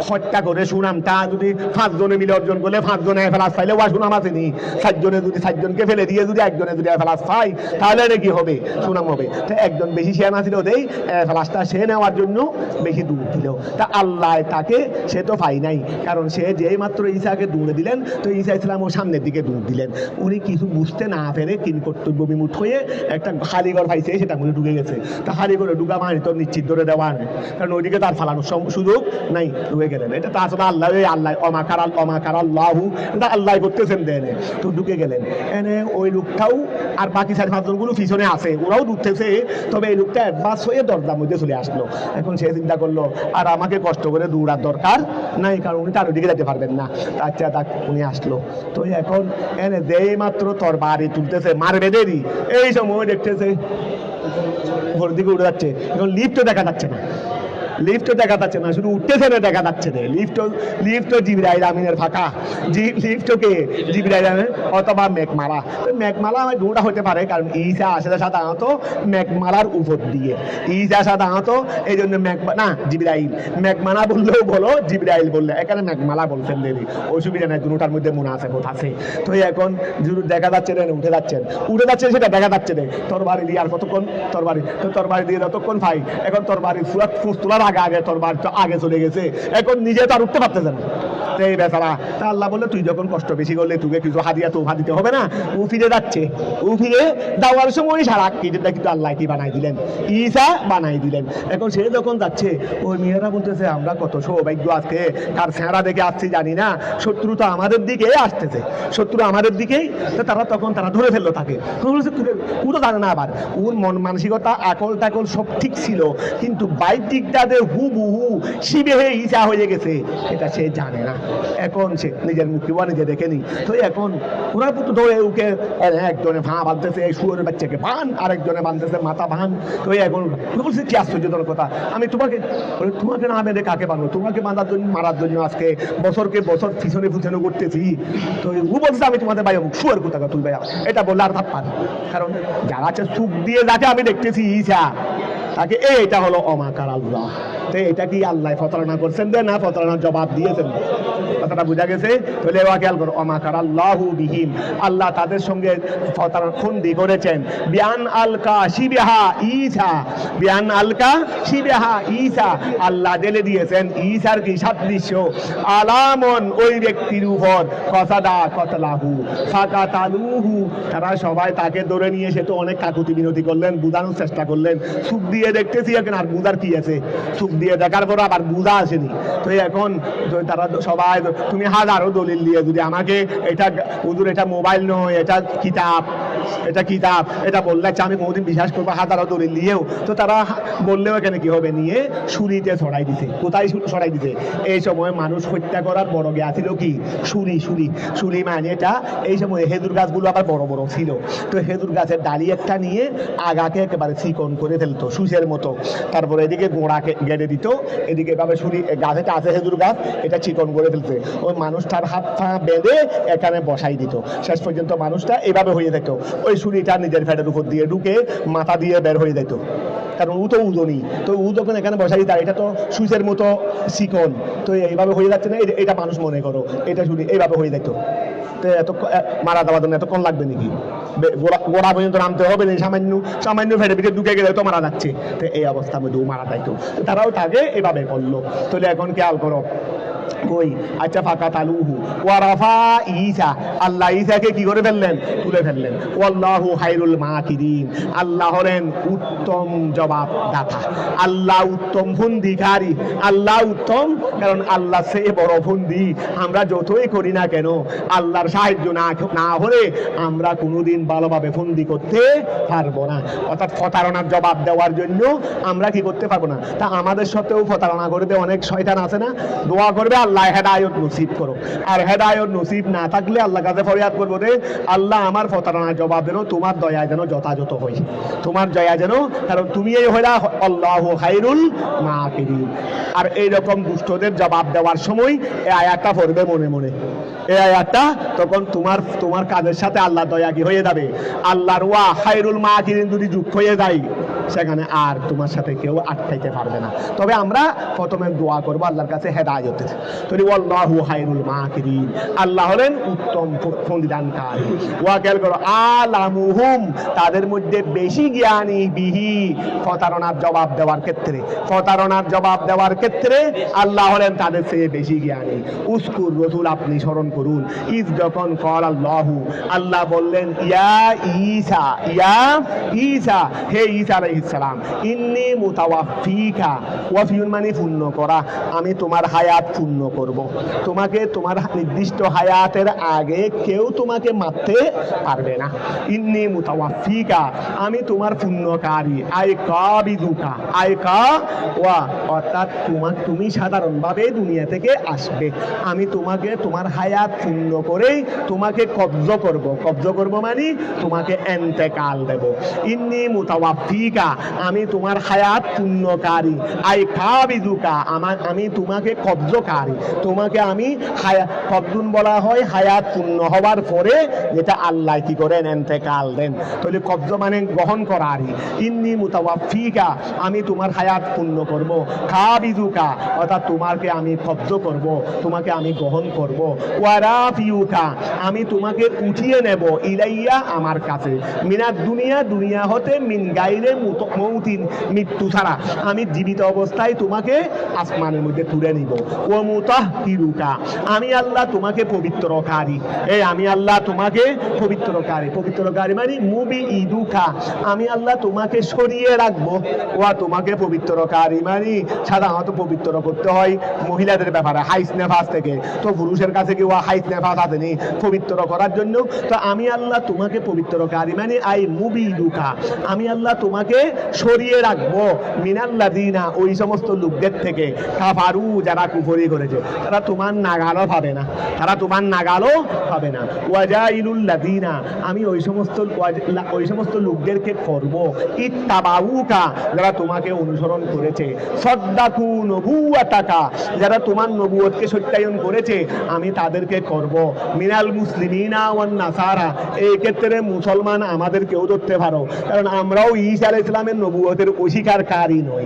হত্যা করে সুনামটা যদি 5 জনে মিলে অর্জন করলে 5 জনে ফেলাস পাইলে ওয়া সুনাম আসেনি, 4 জনে যদি 4 জনকে ফেলে দিয়ে যদি একজনে যদি ফেলাস পাই তাহলে কি হবে, সুনাম হবে। তো একজন বেশি শিয়ানা ছিল, ওই ফেলাসটা সে নেওয়ার জন্য বেশি দূর দিল। তা আল্লাহ তাকে সে তো পাই নাই, কারণ সে যেই মাত্র ঈসাকে দৌড়ে দিলেন, তো ঈসা ইসলাম ও সামনের দিকে দৌড় দিলেন। উনি কিছু বুঝতে না পেরে কিন কর্তব্য বিমুখ হয়ে একটা হালিঘর পাইছে, সেটা মনে ঢুকে গেছে। তা হালিঘরে ঢুকা মানে তো নিশ্চিত ধরে দেওয়া নেই, কারণ ওইদিকে তার ফালানোর সুযোগ নাই, ঢুকে গেলেন। এটা তো আসলে আল্লাহ অমাকার আল্লাহু, এটা আল্লাহ করতেছেন দেন, তো ঢুকে গেলেন। এনে ওই লোকটাও আর বাকি 4-5 জনগুলো পিছনে আছে, ওরাও ঢুকতেছে, তবে এই লোকটা অ্যাডভান্স হয়ে দরজার মধ্যে চলে আসলো। এখন সে চিন্তা করলো আর আমাকে কষ্ট করে দৌড়ার দরকার নাই, কারণ উনি তার ওইদিকে যেতে পারবেন না। আচ্ছা, উনি আসলো। তো এখন এনে যেই মাত্র তরবারি তুলতেছে, মারবে দেরি, এই সময় দেখতেছে উপর দিকে উঠে যাচ্ছে। এখন লিফটও দেখা যাচ্ছে না, শুধু উঠতেছে না, দেখা যাচ্ছে না। লিফটও জিবরাইল আমিনের ফাঁকা, লিফটকে জিবরাইল আমিন অথবা মেঘমালা দুটা হতে পারে, কারণ ঈসা আসলে সাধারণত মেঘমালার উপর দিয়ে, ঈসা সাধারণত এই জন্য জিবরাইল, মেঘমালা বললেও বলো, জিবরাইল বললে এখানে মেঘমালা বলছেন দেরি, অসুবিধা নাই, দুটার মধ্যে মুনাফেকত আছে। তো এখন দেখা যাচ্ছে না, উঠে যাচ্ছেন সেটা দেখা যাচ্ছে না। তরবারি দিয়ে আর কতক্ষণ তরবারি দিয়ে যতক্ষণ ভাই, এখন তরবারি তোলার আগে তরবারি তো আগে চলে গেছে, এখন নিজে তো আর উঠতে পারতেছে না। এই বেচারা, তা আল্লাহ বললে তুই যখন কষ্ট বেশি করলে তোকে কিছু হাদিয়া তোফা দিতে হবে না। ও ফিরে যাচ্ছে, দেওয়ার সময় সারা কেটেটা কিন্তু আল্লাহ কি বানাই দিলেন, ঈসা বানাই দিলেন। এখন সে যখন যাচ্ছে, ওই মেয়েরা বলতেছে আমরা কত সৌভাগ্য আজকে, কার চেহারা দেখে আসছি জানি না, শত্রু তো আমাদের দিকে আসতেছে, তারা ধরে ফেললো তাকে। পুরো জানে না, আবার ওর মন মানসিকতা আকল টাকল সব ঠিক ছিল, কিন্তু বাইর দিকটাতে হুবহু শিবেহে ঈসা হয়ে গেছে, এটা সে জানে না। এখন সে নিজের মুখে নিজে দেখেনি। তো এখন ওরা পুত্র ধরে ওকে একজনে ভাঁ বাঁধতেছে, শুয়োরের বাচ্চাকে বান, আরেকজনে বাঁধতেছে মাথা ভান। তো এখন বলছে কি আশ্চর্যজনক কথা, আমি তোমাকে না বেঁধে কাকে বাঁধবো, তোমাকে বাঁধার জন্য মারার জন্য আজকে বছরকে বছর পিছনে করতেছি। তো ও বলছে আমি তোমাদের ভাই শুয়োর কোথাকা তুই ভাইয়া, এটা বললে আর ভাবপান, কারণ যারা আছে চুপ দিয়ে যাকে আমি দেখতেছি ঈসা, তাকে এটা হলো অমাকার আল্লাহ। তো এটা কি আল্লাহ প্রতারণা করছেন দে না প্রতারণার জবাব দিয়েছেন, কথাটা বোঝা গেছে। তাহলে এবার খেয়াল করো, অমাকার আল্লাহু বিহিম, আল্লাহ তাদের সঙ্গে ফন্দি করেছেন। বিয়ান আলকা শিবেহা ঈসা, আল্লাহ জেলে দিয়েছেন ঈসার কি সাদৃশ্য, আলামন ওই ব্যক্তির উপর, কতলাহু ফাকাতালুহু, তারা সবাই তাকে ধরে নিয়ে এসে তো অনেক কাকুতি বিনতি করলেন, বুঝানোর চেষ্টা করলেন, চুপ দিয়ে দেখতেছি এখন আর বুঝার কি আছে, চুপ দিয়ে দেখার পর আবার বুঝা আসেনি। তো এখন তারা সবাই, তুমি হাজারো দলিল দিয়ে যদি আমাকে এটা হুজুর এটা মোবাইল নয়, এটা কিতাব, এটা বললে আমি কোনোদিন বিশ্বাস করবো, হাজারো দলিল দিয়েও। তো তারা বললেও এখানে কি হবে, নিয়ে ছুরিতে ছড়াই দিছে। কোথায় ছড়াই দিছে? এই সময় মানুষ হত্যা করার বড় জ্ঞা ছিল কি, ছুরি মানে এটা। এই সময় হেদুর গাছগুলো আবার বড় বড় ছিল, তো হেদুর গাছের ডালি একটা নিয়ে আগাকে একেবারে চিকন করে ফেলতো সুসের মতো, তারপরে এদিকে গোড়াকে গেড়ে দিত, এদিকে এভাবে ছুরি, গাছেটা আছে হেদুর গাছ, এটা চিকন করে ফেলতে, ওই মানুষটার হাত পা বেঁধে এখানে বসাই দিত। শেষ পর্যন্ত মানুষটা এভাবে হয়ে যেত, ওই ছুরিটা নিজের ফ্যাটের উপর দিয়ে ঢুকে মাথা দিয়ে বের হয়ে যেত, কারণ ও তো উজনি, তো ও যখন এখানে বসাই দিত, এটা তো সুইচের মতো চিকন, তো এইভাবে হয়ে যাচ্ছে না, এটা মানুষ মনে করো, এটা ছুরি এইভাবে হয়ে যেত। তো এত মারা দেওয়ার জন্য এতক্ষণ লাগবে নাকি? গোড়া পর্যন্ত নামতে হবে না, সামান্য ফেটে পিঠে ঢুকে গেলে তো মারা যাচ্ছে। তো এই অবস্থার মধ্যে ও মারা যাইতো, তারাও তাকে এভাবে করলো। তাহলে এখন খেয়াল করো, কই আচ্ছা ফাকাতালুহু ওয়া রাফা ঈসা, আল্লাহ ঈসাকে কি করে ফেললেন? তুলে ফেললেন। ওয়াল্লাহু খায়রুল মাকিরিন, আল্লাহ হলেন উত্তম জবাবদাতা, আল্লাহ উত্তম ফন্দিকারী, আল্লাহ উত্তম, কারণ আল্লাহ সে বড় ফন্দি। আমরা যতই করি না কেন আল্লাহর সাহায্য না হলে আমরা কোনোদিন ভালোভাবে ফন্দি করতে পারবো না। অর্থাৎ প্রতারণার জবাব দেওয়ার জন্য আমরা কি করতে পারবো না। তা আমাদের সাথেও প্রতারণা করবে অনেক শয়তান আছে না, দোয়া করবে আল্লাহ হেদায়েত নসিব করো, আর হেদায়েত নসিব না থাকলে আল্লাহ কাছে ফরিয়াদ করবো রে আল্লাহ আমার প্রতারণার জবাব দেন, তোমার দয়া যেন যথাযথ হয়, তোমার দয়া যেন, কারণ তুমি এই হইলা আল্লাহু খায়রুল মাকিরিন। আর এইরকম দুষ্টদের জবাব দেওয়ার সময় এই আয়াতটা পড়বে মনে মনে, এই আয়াতটা, তখন তোমার কাজের সাথে আল্লাহ দয়া কি হয়ে যাবে, আল্লাহর ওয়া খায়রুল মাকিরিন যদি যুক্ত হয়ে যায় সেখানে আর তোমার সাথে কেউ আটকাইতে পারবে না। তবে আমরা প্রথমে দোয়া করবো আল্লাহর কাছে হেদায়েতের, তবে আল্লাহু খায়রুল মাকিরিন, আল্লাহ হলেন উত্তম প্রতিদানকারী। ওয়া খেয়াল করো আলামুহুম, তাদের মধ্যে বেশি জ্ঞানী বিহি, প্রতারণার জবাব দেওয়ার ক্ষেত্রে, প্রতারণার জবাব দেওয়ার ক্ষেত্রে আল্লাহ হলেন তাদের চেয়ে বেশি জ্ঞানী। উস্কুর রসুল, আপনি স্মরণ করুন, ইজ যখন কল আল্লাহু, আল্লাহ বললেন ইয়া ঈসা, ইয়া ঈসা, হে ঈসা আলাইহিস সালাম, ইন্নী মুতাওয়াফিকা, ওয়াফিউন মানে পূর্ণ করা, আমি তোমার হায়াত পূর্ণ করব। তোমাকে তোমার নির্দিষ্ট হায়াতের আগে কেউ তোমাকে মারতে পারবে না। ইন্নী মুতাওয়াফিকা, আমি তোমার পূর্ণকারী। আই কাবিদুকা, আই কা ওয়া, অর্থাৎ তুমি সাধারণভাবে দুনিয়া থেকে আসবে, আমি তোমাকে তোমার হায়াত পূর্ণ করেই তোমাকে কব্জ করব মানে তোমাকে এন্তেকাল দেব। ইন্নী মুতাওয়াফিকা, আমি তোমার হায়াত পূর্ণকারী। আই কাবিদুকা, আমি তোমাকে কব্জকারী, তোমাকে আমি কব্জুন বলা হয় হায়াত পূর্ণ হওয়ার পরে যেটা আল্লাহ কি করেন এন্তেকাল দেন, তাহলে কব্জ মানে গ্রহণ করারই। ইন্নী মুতাওয়াফিকা, আমি তোমার হায়াত পূর্ণ করব। কাবিদুকা, অর্থাৎ তোমাকে আমি কব্জ করব, তোমাকে আমি গ্রহণ করব। ওয়ারাফিউকা, আমি তোমাকে উঠিয়ে নেব, ইলাইয়া আমার কাছে, মিনাদ দুনিয়া, দুনিয়া হতে, মিন গাইরে মৌতিন, মৃত্যু ছাড়া, আমি জীবিত অবস্থায় তোমাকে আসমানের মধ্যে তুলে নিব। ও মুতাহহিরুকা, আমি আল্লাহ তোমাকে পবিত্রকারী, আমি আল্লাহ তোমাকে পবিত্রকারী মানে মুবিইদুকা, আমি আল্লাহ তোমাকে সরিয়ে রাখবো। ওয়া তোমাকে পবিত্রকারী মানে সাধারণত পবিত্র করতে হয় মহিলাদের ব্যাপারে হাইস নেফাস থেকে, তো পুরুষের কাছে কি ওয়া হাইস নেফাস আসেনি পবিত্র করার জন্য, তো আমি আল্লাহ তোমাকে পবিত্রকারী মানে আই মুবিইদুকা, আমি আল্লাহ তোমাকে সরিয়ে রাখবো, মিনাল্লাযিনা, ওই সমস্ত লোকদের থেকে, কাফারু, যারা কুফরি করেছে, তারা তোমার নাগালও পাবে না, তারা তোমার নাগালও পাবে না। ওয়াজাইলুল্লাযিনা, আমি ওই সমস্ত লোকদেরকে করব, ইত্তাবাউকা, যারা তোমাকে অনুসরণ করেছে, সাদ্দাকু নবুওয়াতাকা, যারা তোমার নবুয়তকে সত্যায়ন করেছে, আমি তাদেরকে করব। মিনাল মুসলিমিনা ওয়ান নাসারা, এই ক্ষেত্রে মুসলমান আমাদের কেউ ধরতে পারো, কারণ আমরাও ঈসা আলাইহিস সালামের নবুয়তের অস্বীকারী নই,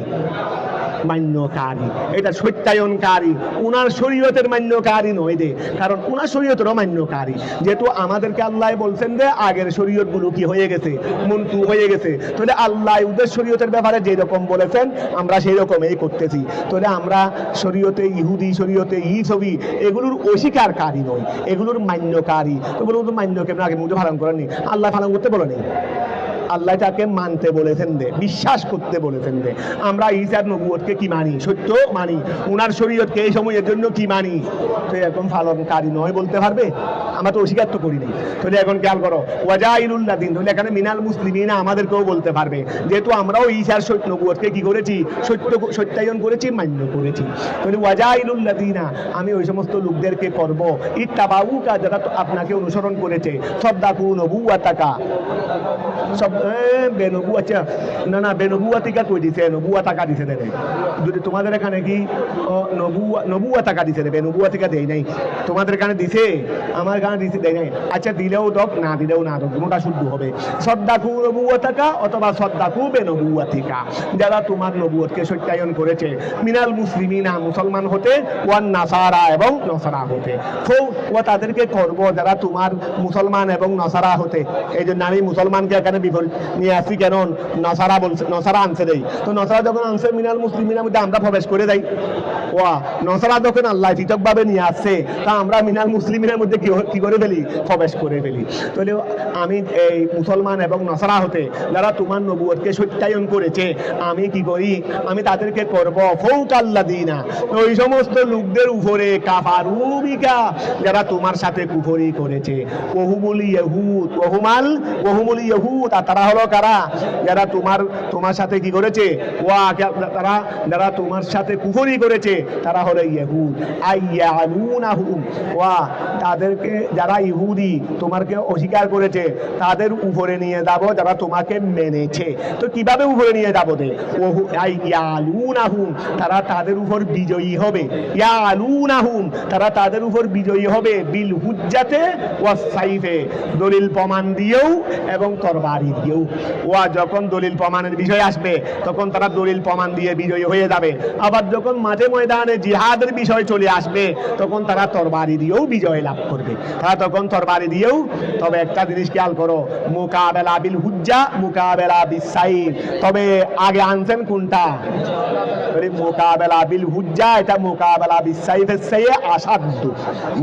মান্যকারী, এটা সত্যায়নকারী, উনার শরীয়তের মান্যকারী নয় দে, কারণ উনার শরীয়তেরও মান্যকারী, যেহেতু আমাদেরকে আল্লাহ বলছেন যে আগের শরীয়ত গুলো কি হয়ে গেছে, মন্তু হয়ে গেছে, তাহলে আল্লাহ ওদের শরীয়তের ব্যাপারে যেরকম বলেছেন আমরা সেই রকমই করতেছি, তাহলে আমরা শরীয়তে ইহুদি, শরীয়তে ছবি, এগুলোর অস্বীকারী নয়, এগুলোর মান্যকারী। তো বলবো তো মান্য কেমন, আগে মুখে ফালাম করেননি, আল্লাহ ফালাম করতে বলেনি, আল্লাহ তাকে মানতে বলেছেন দে, বিশ্বাস করতে বলেছেন দে। আমরা ঈসার নবুয়তকে কি মানি, সত্য মানি, উনার শরীয়তকে এই সময়ের জন্য কি মানি, তো এরকম পালনকারী নয় বলতে পারবে, আমরা তো অস্বীকার তো করি নাই। তাহলে এখন খেয়াল করো ওয়াজাইলুল্লাযিন, তাহলে এখানে মিনাল মুসলিমিনা আমাদেরকেও বলতে পারবে, যেহেতু আমরাও ঈসার নবুয়তকে কি করেছি, সত্যায়ন করেছি, মান্য করেছি। তাহলে ওয়াজাইলুল্লাযিনা, আমি ওই সমস্ত লোকদেরকে করব, ইত্তাবাউকা, যারা আপনাকে অনুসরণ করেছে, সাদ্দাকু নবুওয়াতাকা, সব বেনবুয়া, না বেনবুয়াতিকা কই দিছে, নবুয়া টাকা দিছে দেবে, যদি তোমাদের এখানে কি নবুয়া টাকা দিছে দেবে, নবুয়াতিকা দেয় নাই, তোমাদের এখানে দিছে, আমার এখানে দিছে দেয় নাই, আচ্ছা দিলেও দক, না দিলেও না দক, কোনটা শুদ্ধ হবে, সদ্দাকু নবুয়াতাকা অথবা সদ্দাকু বেনবুয়াতিকা, যারা তোমার নবুয়তকে সত্যায়ন করেছে, মিনাল মুসলিমিনা, মুসলমান হতে, ওয়ান নাসারা, এবং নসারা হতে, ও তাদেরকে করব যারা তোমার মুসলমান এবং নসারা হতে। এই জন্য আমি মুসলমানকে এখানে বিপরীত নিয়ে আসছি কেন? নসারা বলছে, নসারা আনছে দেই, তো নসারা যখন আনছে মিনাল মুসলিমিনের মধ্যে আমরা প্রবেশ করে দেই। ওয়া নসারা যখন আল্লাহ পৃথকভাবে নিয়ে আসছে, তা আমরা মিনাল মুসলিমিনের মধ্যে কি করে ফেলি? প্রবেশ করে ফেলি। তাহলে আমি এই মুসলমান এবং নসারা হতে যারা তোমার নবুয়তকে সত্যায়ন করেছে, আমি কি করি? আমি তাদেরকে করব ফৌকাল্লাযিনা, ওই সমস্ত লোকদের উপরে কাফারুবিকা, যারা তোমার সাথে কুফরি করেছে। ওহুমুল ইয়াহুদ, ওহুমুল ইয়াহুদ, আর তারা হলো কারা? যারা তোমার সাথে কি করেছে? তারা যারা তোমার সাথে কুফরি করেছে, তারা হলো ইহুদ। আইয়ালুনাহুম, তাদেরকে যারা ইহুদি তোমাকে অস্বীকার করেছে, তাদের উপরে নিয়ে যাব যারা তোমাকে মেনেছে। তো কিভাবে উপরে নিয়ে যাবো? আইয়ালুনাহুম, তারা তাদের উপর বিজয়ী হবে। ইয়ালুনাহুম, তারা তাদের উপর বিজয়ী হবে বিল হুজ্জাতে ওয়াস সাইফে, দলিল প্রমাণ দিয়েও এবং তরবারি দিয়েও। যখন দলিল প্রমাণের বিষয় আসবে, তখন তারা দলিল প্রমাণ দিয়ে বিজয়ী হয়ে যাবে। আবার যখন মাঝে ময়দানে জিহাদের বিষয় চলে আসবে, তখন তারা তরবারি দিয়েও বিজয় লাভ করবে। তারা তখন তরবারি দিয়েও, তবে একটা জিনিস খেয়াল করো, মুকাবেলা বিল হুজ্জা, মুকাবেলা বিস সাইফ। তবে আগে আনছেন কোনটা? মুকাবেলা বিল হুজ্জা, এটা মুকাবেলা বিস সাইফের চেয়ে আসাধ্য।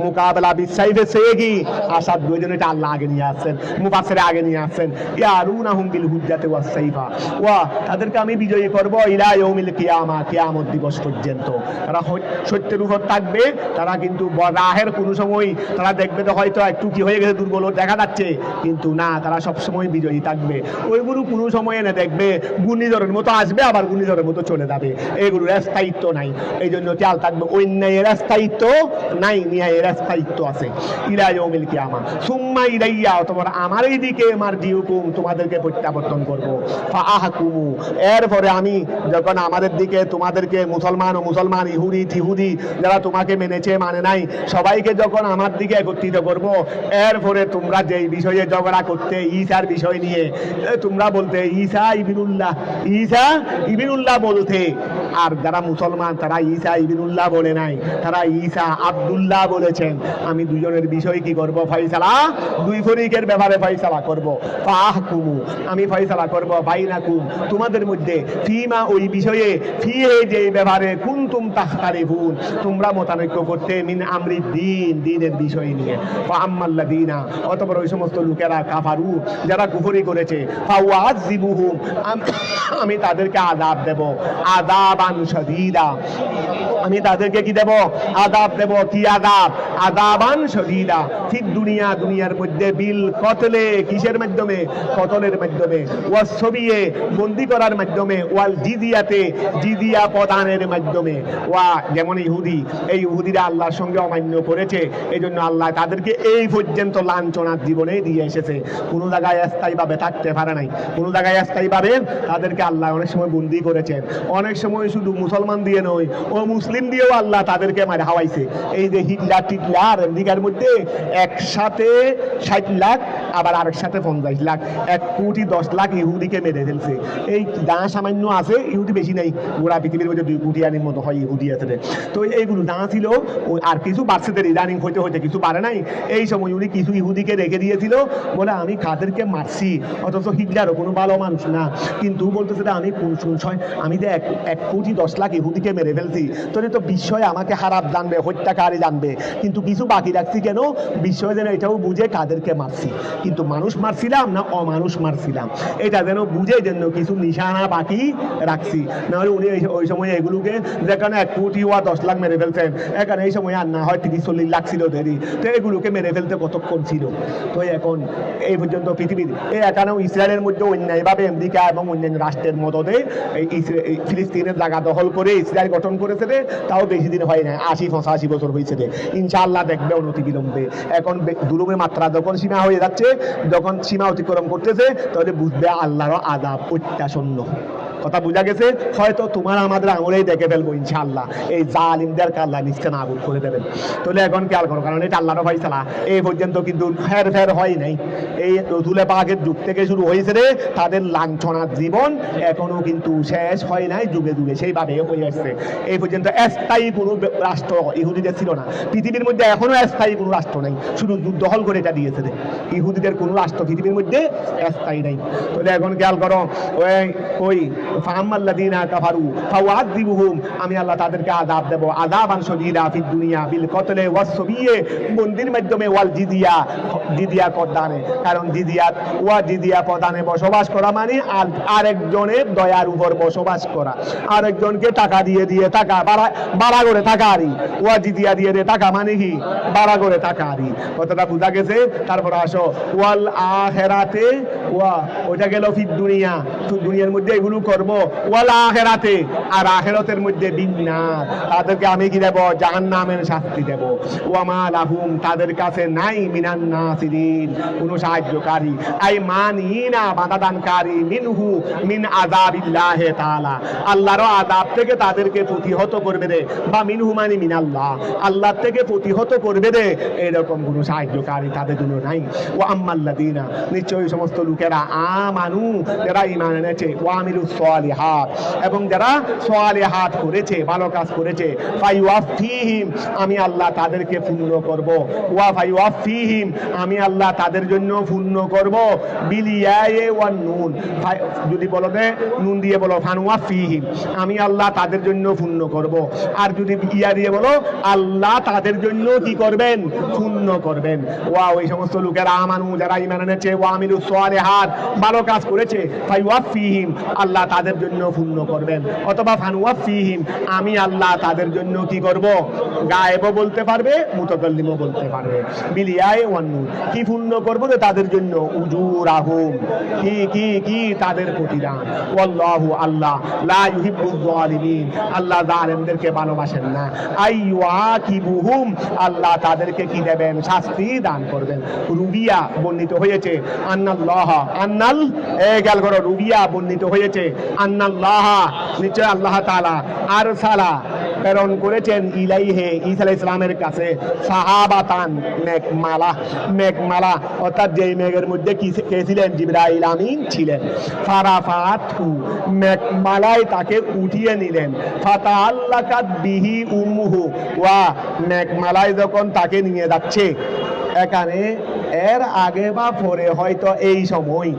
মুকাবেলা বিস সাইফের চেয়ে কি আসাধ্য, ওই জন্য এটা আল্লাহ আগে নিয়ে আসছেন, মুফাসসিরে আগে নিয়ে আসছেন। ইয়ারুনাহুম বিল হুজ্জাতি ওয়াস সাইফা, তাদেরকে আমি বিজয়ী করব ইলা ইয়াউমিল কিয়ামা, কিয়ামত দিবস পর্যন্ত। তারা সত্যের উপর থাকবে। তারা কিন্তু রাহের কোনো সময় তারা দেখবে তো হয়তো একটু কি হয়ে গেছে, দুর্বল দেখা যাচ্ছে, কিন্তু না, তারা সবসময় বিজয়ী থাকবে। ওইগুলো কোনো সময় এনে দেখবে ঘূর্ণিঝড়ের মতো আসবে, আবার ঘূর্ণিঝড়ের মতো চলে যাবে। এগুলোর স্থায়িত্ব নাই। এই জন্য খেয়াল থাকবে, অন্যায়ের স্থায়িত্ব নাই, ন্যায়ের স্থায়িত্ব আছে। ইলা ইয়াউমিল কিয়ামা সুম্মা ইলাইয়া, তোমার আমার এই দিকে মারজিউকুম, তোমাদেরকে প্রত্যাবর্তন করব। ফাআহকুমু, এরপরে আমি যখন আমাদের দিকে তোমাদেরকে মুসলমান ও মুসলমান, ইহুদি ইহুদি যারা তোমাকে মেনেছে মানে নাই, সবাইকে যখন আমার দিকে একত্রিত করব, এরপরে তোমরা যেই বিষয়ে ঝগড়া করতে, ঈসার বিষয় নিয়ে তোমরা বলতে ঈসা ইবনুল্লাহ বলতে, আর যারা মুসলমান তারা ঈসা ইবনুল্লাহ বলে নাই, তারা ঈসা আব্দুল্লাহ বলেছেন। আমি দুজনের বিষয় কি করব? ফয়সালা, দুই ফরিকের ব্যাপারে ফয়সালা করব। ফাহকুমু, আমি ফয়সালা করব বাইনাকুম, তোমাদের মধ্যে, ফিমা, ওই বিষয়ে, ফিহে, যে ব্যাপারে, কুনতুম তাখতালিফুন, তোমরা মতানৈক্য করতে, মিন আমরি দ্বীন, দ্বীনের বিষয় নিয়ে। ফাআম্মাল্লাযীনা, অতঃপর ওই সমস্ত লোকেরা, কাফারু, যারা কুফরি করেছে, ফাউআযিবুহুম, আমি তাদেরকে আযাব দেব, আযাবান শাদীদা, আমি তাদেরকে কি দেব? আযাব দেব। কি আযাব? আযাবান শাদীদা ফিদ দুনিয়া, দুনিয়ার মধ্যে, বিল কতলে, কিসের মাধ্যমে? কতলের মাধ্যমে, ওয়াস সবিয়ে, বন্দী করার মাধ্যমে, ওয়াল জিজিয়াতে, জিজিয়া প্রদানের মাধ্যমে। যেমন ইহুদি, এই ইহুদিরা আল্লাহর সঙ্গে অমান্য করেছে, এই জন্য আল্লাহ তাদেরকে এই পর্যন্ত লাঞ্ছনার জীবনে দিয়ে এসেছে। কোনো জায়গায় স্থায়ীভাবে থাকতে পারে নাই, কোনো জায়গায় স্থায়ীভাবে তাদেরকে আল্লাহ অনেক সময় বন্দী করেছেন। অনেক সময় শুধু মুসলমান দিয়ে নয়, ও মুসলিম দিয়েও আল্লাহ তাদেরকে মারে হাওয়াইছে। এই যে হিটলার আমেরিকার মধ্যে একসাথে 60 লাখ, আবার আরেক সাথে 50 লাখ, 1,10,00,000 ইহুদিকে মেরে ফেলছে। এই দাঁ সামান্য আছে, ইহুদি বেশি নাই, গোড়া পৃথিবীর মধ্যে 2 কোটি আনির মতো হয় ইহুদি আছে। তো এইগুলো দাঁ ছিল, আর কিছু বাড়ছে, ইদানিং হইতে হইতে কিছু বাড়ে নাই। এই সময় উনি কিছু ইহুদিকে রেখে দিয়েছিল, বলে আমি কাদেরকে মারছি, অথচ হিটলারও কোনো ভালো মানুষ না, কিন্তু বলতেছে আমি কোন সংশয়, আমি যে 1,10,00,000 ইহুদিকে মেরে ফেলছি, তোরে তো বিশ্বয় আমাকে খারাপ জানবে, হত্যাকারী জানবে, কিন্তু কিছু বাকি রাখছি কেন? বিশ্বয় যেন এটাও বুঝে কাদেরকে মারছি, কিন্তু মানুষ মারছিলাম না অমানুষ মারছিলাম, এটা যেন বুঝে, জন্য কিছু নিশানা বাকি রাখছি। নাহলে উনি ওই সময় এগুলোকে, যেখানে 1,10,00,000 মেরে ফেলছেন, এখানে এই সময় আর না হয় 30-40 লাখ ছিল দেরি, তো এগুলোকে মেরে ফেলতে কতক্ষণ ছিল? তো এখন এই পর্যন্ত পৃথিবীর এখানেও ইসরায়েলের মধ্যে অন্যায়ভাবে আমেরিকা এবং অন্যান্য রাষ্ট্রের মদদে ফিলিস্তিনের জায়গা দখল করে ইসরায়েল গঠন করেছে, তাও বেশি দিন হয় না, 80-85 বছর হয়েছে। ইনশাআল্লাহ দেখবে অনতি বিলম্বে। এখন দুলুমের মাত্রা যখন সীমা হয়ে যাচ্ছে, যখন সীমা অতিক্রম করতেছে, তাহলে বুঝবে আল্লাহর আযাব অত্যাসন্ন। কথা বোঝা গেছে? হয়তো তোমার আমাদের আঙুলেই দেখে ফেলবো ইনশাআল্লাহ, এই জালিমদেরকে আল্লাহ নিশ্চয় নাবুদ করে দেবেন। তাহলে এখন খেয়াল করো, কারণ এটা আল্লাহর ফয়সালা। এই পর্যন্ত কিন্তু ফের ফের হয় নাই। এই রসুলে পাকের যুগ থেকে শুরু হয়েছে রে তাদের লাঞ্ছনার জীবন, এখনো কিন্তু শেষ হয় নাই, যুগে যুগে সেইভাবে হয়ে আসছে। এই পর্যন্ত স্থায়ী কোনো রাষ্ট্র ইহুদিদের ছিল না। পৃথিবীর মধ্যে এখনো স্থায়ী কোনো রাষ্ট্র নাই, শুধু যুদ্ধ হল করে এটা দিয়েছে রে। ইহুদিদের কোনো রাষ্ট্র পৃথিবীর মধ্যে স্থায়ী নাই। তাহলে এখন খেয়াল করো, ওই ফাহাম্মাল্লাযীনা কাফারু ফাউআযিবুহুম, আমি আল্লাহ তাদেরকে আযাব দেব, আযাবান শাদীদা ফিদ দুনিয়া বিল কতলে ওয়াস সাবিয়ে, বন্দির মাধ্যমে, ওয়াল জিজিয়া, জিজিয়া প্রদানে। কারণ জিজিয়া প্রদানে বসবাস করা মানে আরেকজনের দয়ার উপর বসবাস করা, আরেকজনকে টাকা দিয়ে টাকা বাড়া করে টাকা আরি, ওয়া জিজিয়া দিয়ে টাকা মানে কি বাড়া করে টাকা আরি। কথাটা বোঝা গেছে? তারপর আসো ওয়াল আখিরাতে, ওইটা গেল ফিদ দুনিয়া, দুনিয়ার মধ্যে এগুলো করব, ওয়াল আখিরাতে, আর আখিরাতের মধ্যে বিন্নার, তাদেরকে আমি কি দেব? জাহান্নামের শাস্তি দেব। ওয়া মা লাহুম, তাদের কাছে নাই মিনান নাসিরিন, কোনো সাহায্যকারী, আই মানিনা বাধাদানকারী, মিনহু মিন আযাবিল্লাহি তাআলা, আল্লাহর আযাব থেকে তাদেরকে প্রতিহত করবে রে, বা মিনহু মানে মিনাল্লাহ, আল্লাহ থেকে প্রতিহত করবে রে, এরকম কোনো সাহায্যকারী তাদের জন্য নাই। ওয়া আম্মাল্লাযীনা, নিশ্চয়ই সমস্ত লোকেরা, আমানু, যারা ঈমান এনেছে, ওয়া আমিলুস সালিহাত, এবং যারা সালিহাত করেছে, ভালো কাজ করেছে, ফায়ুয়াফিহিম, আমি আল্লাহ তাদেরকে পূর্ণ করব, ওয়া ফায়ুয়াফিহিম, আমি আল্লাহ তাদের জন্য পূর্ণ করব, বিলিয়ায়ে ওয়ান নুন, যদি বলো দে নুন দিয়ে বলো ফানুয়াফিহিম, আমি আল্লাহ তাদের জন্য পূর্ণ করব, আর যদি ইয়া দিয়ে বলো আল্লাহ তাদের জন্য কি করবেন? পূর্ণ করবেন। ওয়া ওই সমস্ত লোকেরা, আমানু, যারা ঈমান এনেছে, ওয়া আমিলুস সালিহাত, ভালো কাজ করেছে, ফায়ুয়াফিহিম, আল্লাহ তাদের জন্য পূর্ণ করবেন, অথবা ফানুয়াফিহিম, আমি আল্লাহ তাদের জন্য কি করব? গায়েবও বলতে পারবে, মুতাকাল্লিমও বলতে পারবে, বিলিয়ায়ে ওয়ান নুন, কি পূর্ণ করব যে তাদের জন্য, উজুরাহুম, কি তাদের প্রতিদান, ওয়াল্লাহু, আল্লাহ, লা ইউহিব্বুয যালিমিন, আল্লাহ জালেমদেরকে ভালোবাসেন না, আইয়াকিবুহুম, আল্লাহ তাদেরকে কি দেবেন? শাস্তি দান করবেন। রুবিয়া বর্ণিত হয়েছে আন্নাল্লাহ, আন্নাল, গেল করো, রুবিয়া বর্ণিত হয়েছে আন্নাল্লাহ, নিশ্চয় আল্লাহ তাআলা আরসালা, প্রেরণ করেছেন, ইলাইহে, ঈসা আলাইহিস সালামের কাছে, সাহাবাতান, মেঘমালা, অর্থাৎ যেই মেঘের মধ্যে কে ছিলেন? জিবরাইল আমিন ছিলেন। ফারাফাতহু, মেঘমালায় তাকে উঠিয়ে নিলেন, ফাতাআল্লাকাত বিহি উম্মুহু, ওয়া মেঘমালায় যখন তাকে নিয়ে যাচ্ছে, এখানে এর আগে বা পরে হয়তো এই সময়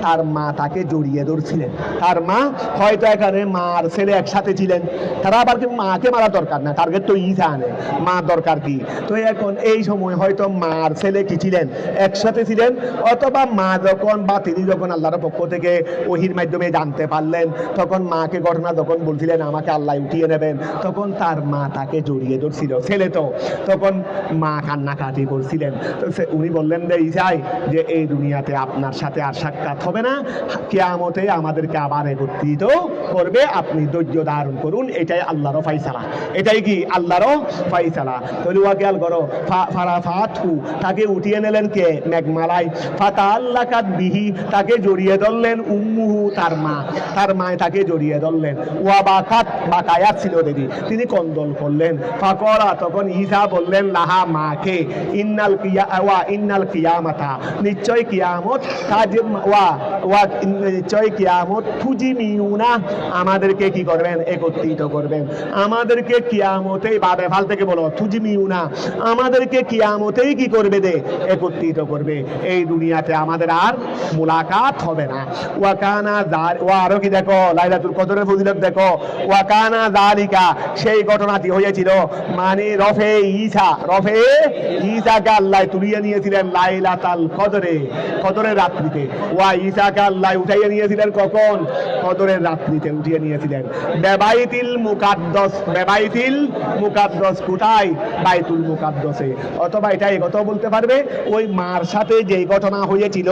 তার মা তাকে জড়িয়ে ধরছিলেন। তার মা হয়তো এখানে মার ছেলে একসাথে ছিলেন, তারা আবার মাকে মারা দরকার না, টার্গেট তো ঈসা আনে, মা দরকার কি? তো এখন এই সময় হয়তো মার ছেলে কি ছিলেন? একসাথে ছিলেন, অথবা মা যখন বা তিনি যখন আল্লাহর পক্ষ থেকে ওহির মাধ্যমে জানতে পারলেন, তখন মাকে ঘটনা যখন বলছিলেন আমাকে আল্লাহ উঠিয়ে নেবেন, তখন তার মা তাকে জড়িয়ে ধরছিল, ছেলে তো, তখন মা কান্নাকাটি করছিলেন। তো উনি বললেন যে ঈসাই, যে এই দুনিয়াতে আপনার সাথে আর সাক্ষাৎ হবে না, কিয়ামতে আমাদেরকে আবার একত্রিত করবে, আপনি ধৈর্য ধারণ করুন, এটাই আল্লাহর ফয়সালা, এটাই কি আল্লাহর ফয়সালা। তলুয়া খেয়াল করো, ফারাফাতহু, তাকে উঠিয়ে নিলেন কে? মেঘমালায়, ফাতাআল্লাকাত বিহি, তাকে জড়িয়ে ধরলেন, উম্মুহু, তার মায় তাকে জড়িয়ে ধরলেন, ওয়া বাকাত, বাকায়াত ছিল দেবী, তিনি কন্দল করলেন, ফাকরা, তখন ঈসা বললেন লাহা, মাকে, ইন্নাল কিয়ামাতা, নিশ্চয় কিয়ামত, নিশ্চয় কিয়ামত, তুজিমিউনা, আমাদেরকে কি করবেন? একত্রিত করবেন, আমাদেরকে কিয়ামতেই, বাবে ফাল থেকে বলো, তুজিমিউনা, আমাদেরকে কিয়ামতেই কি করবে? দে একত্রিত করবে, এই দুনিয়াতে আমাদের আর মুলাকাত হবে না। ওয়াকানা, আরো কি দেখো, লাইলাতুল কদরের ফজিলত দেখো, ওয়াকানা যালিকা, সেই ঘটনাটি হয়েছিল, মানে রফে ঈসাকে আল্লাহ তুলিয়ে নিয়েছিলেন লাইলাতুল কদরে, কদরের রাত্রিতে। ওয়া ঈসাকে আল্লাহ উঠাইয়ে নিয়েছিলেন কখন? কদরের রাত্রিতে উঠিয়ে নিয়েছিলেন। বেবাইতিল মুকাদ্দাস, কোথায়? বাইতুল মুকাদ্দাসে, অথবা এটা এই কথা বলতে পারবে, ওই মার সাথে যে ঘটনা হয়েছিল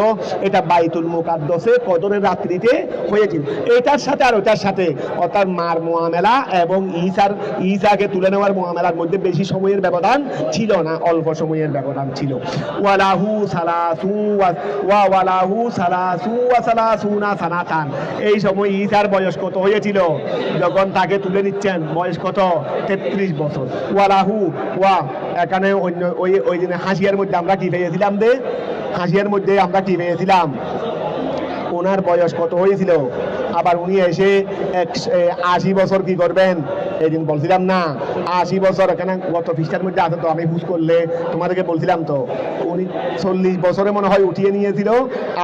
এটা বাইতুল মুকাদ্দাসে কদরের রাত্রিতে হয়েছিল, এটার সাথে আর ওটার সাথে, অর্থাৎ মার মুআমেলা এবং ঈসাকে তুলে নেওয়ার মুআমেলার মধ্যে বেশি সময়ের ব্যবধান ছিল না, অল্প সময়ের ব্যবধান ছিল। ওয়ালাহু সালাসু সালাসুনা সানাতান। এই সময় ঈসার বয়স কত হয়েছিল যখন তাকে তুলে নিচ্ছেন? বয়স কত? 33 বছর। ওয়ালাহু ওয়া, এখানে অন্য ওই দিনে হাসিয়ার মধ্যে আমরা কি পেয়েছিলাম? হাসিয়ার মধ্যে আমরা কি পেয়েছিলাম? ওনার বয়স কত হয়েছিল? আবার উনি এসে 80 বছর কি করবেন? এই দিন বলছিলাম না 80 বছর, এখানে গত পৃষ্ঠার মধ্যে আছে তো, আমি হুজ করলে তোমাদেরকে বলছিলাম তো, উনি 40 বছরে মনে হয় উঠিয়ে নিয়েছিল,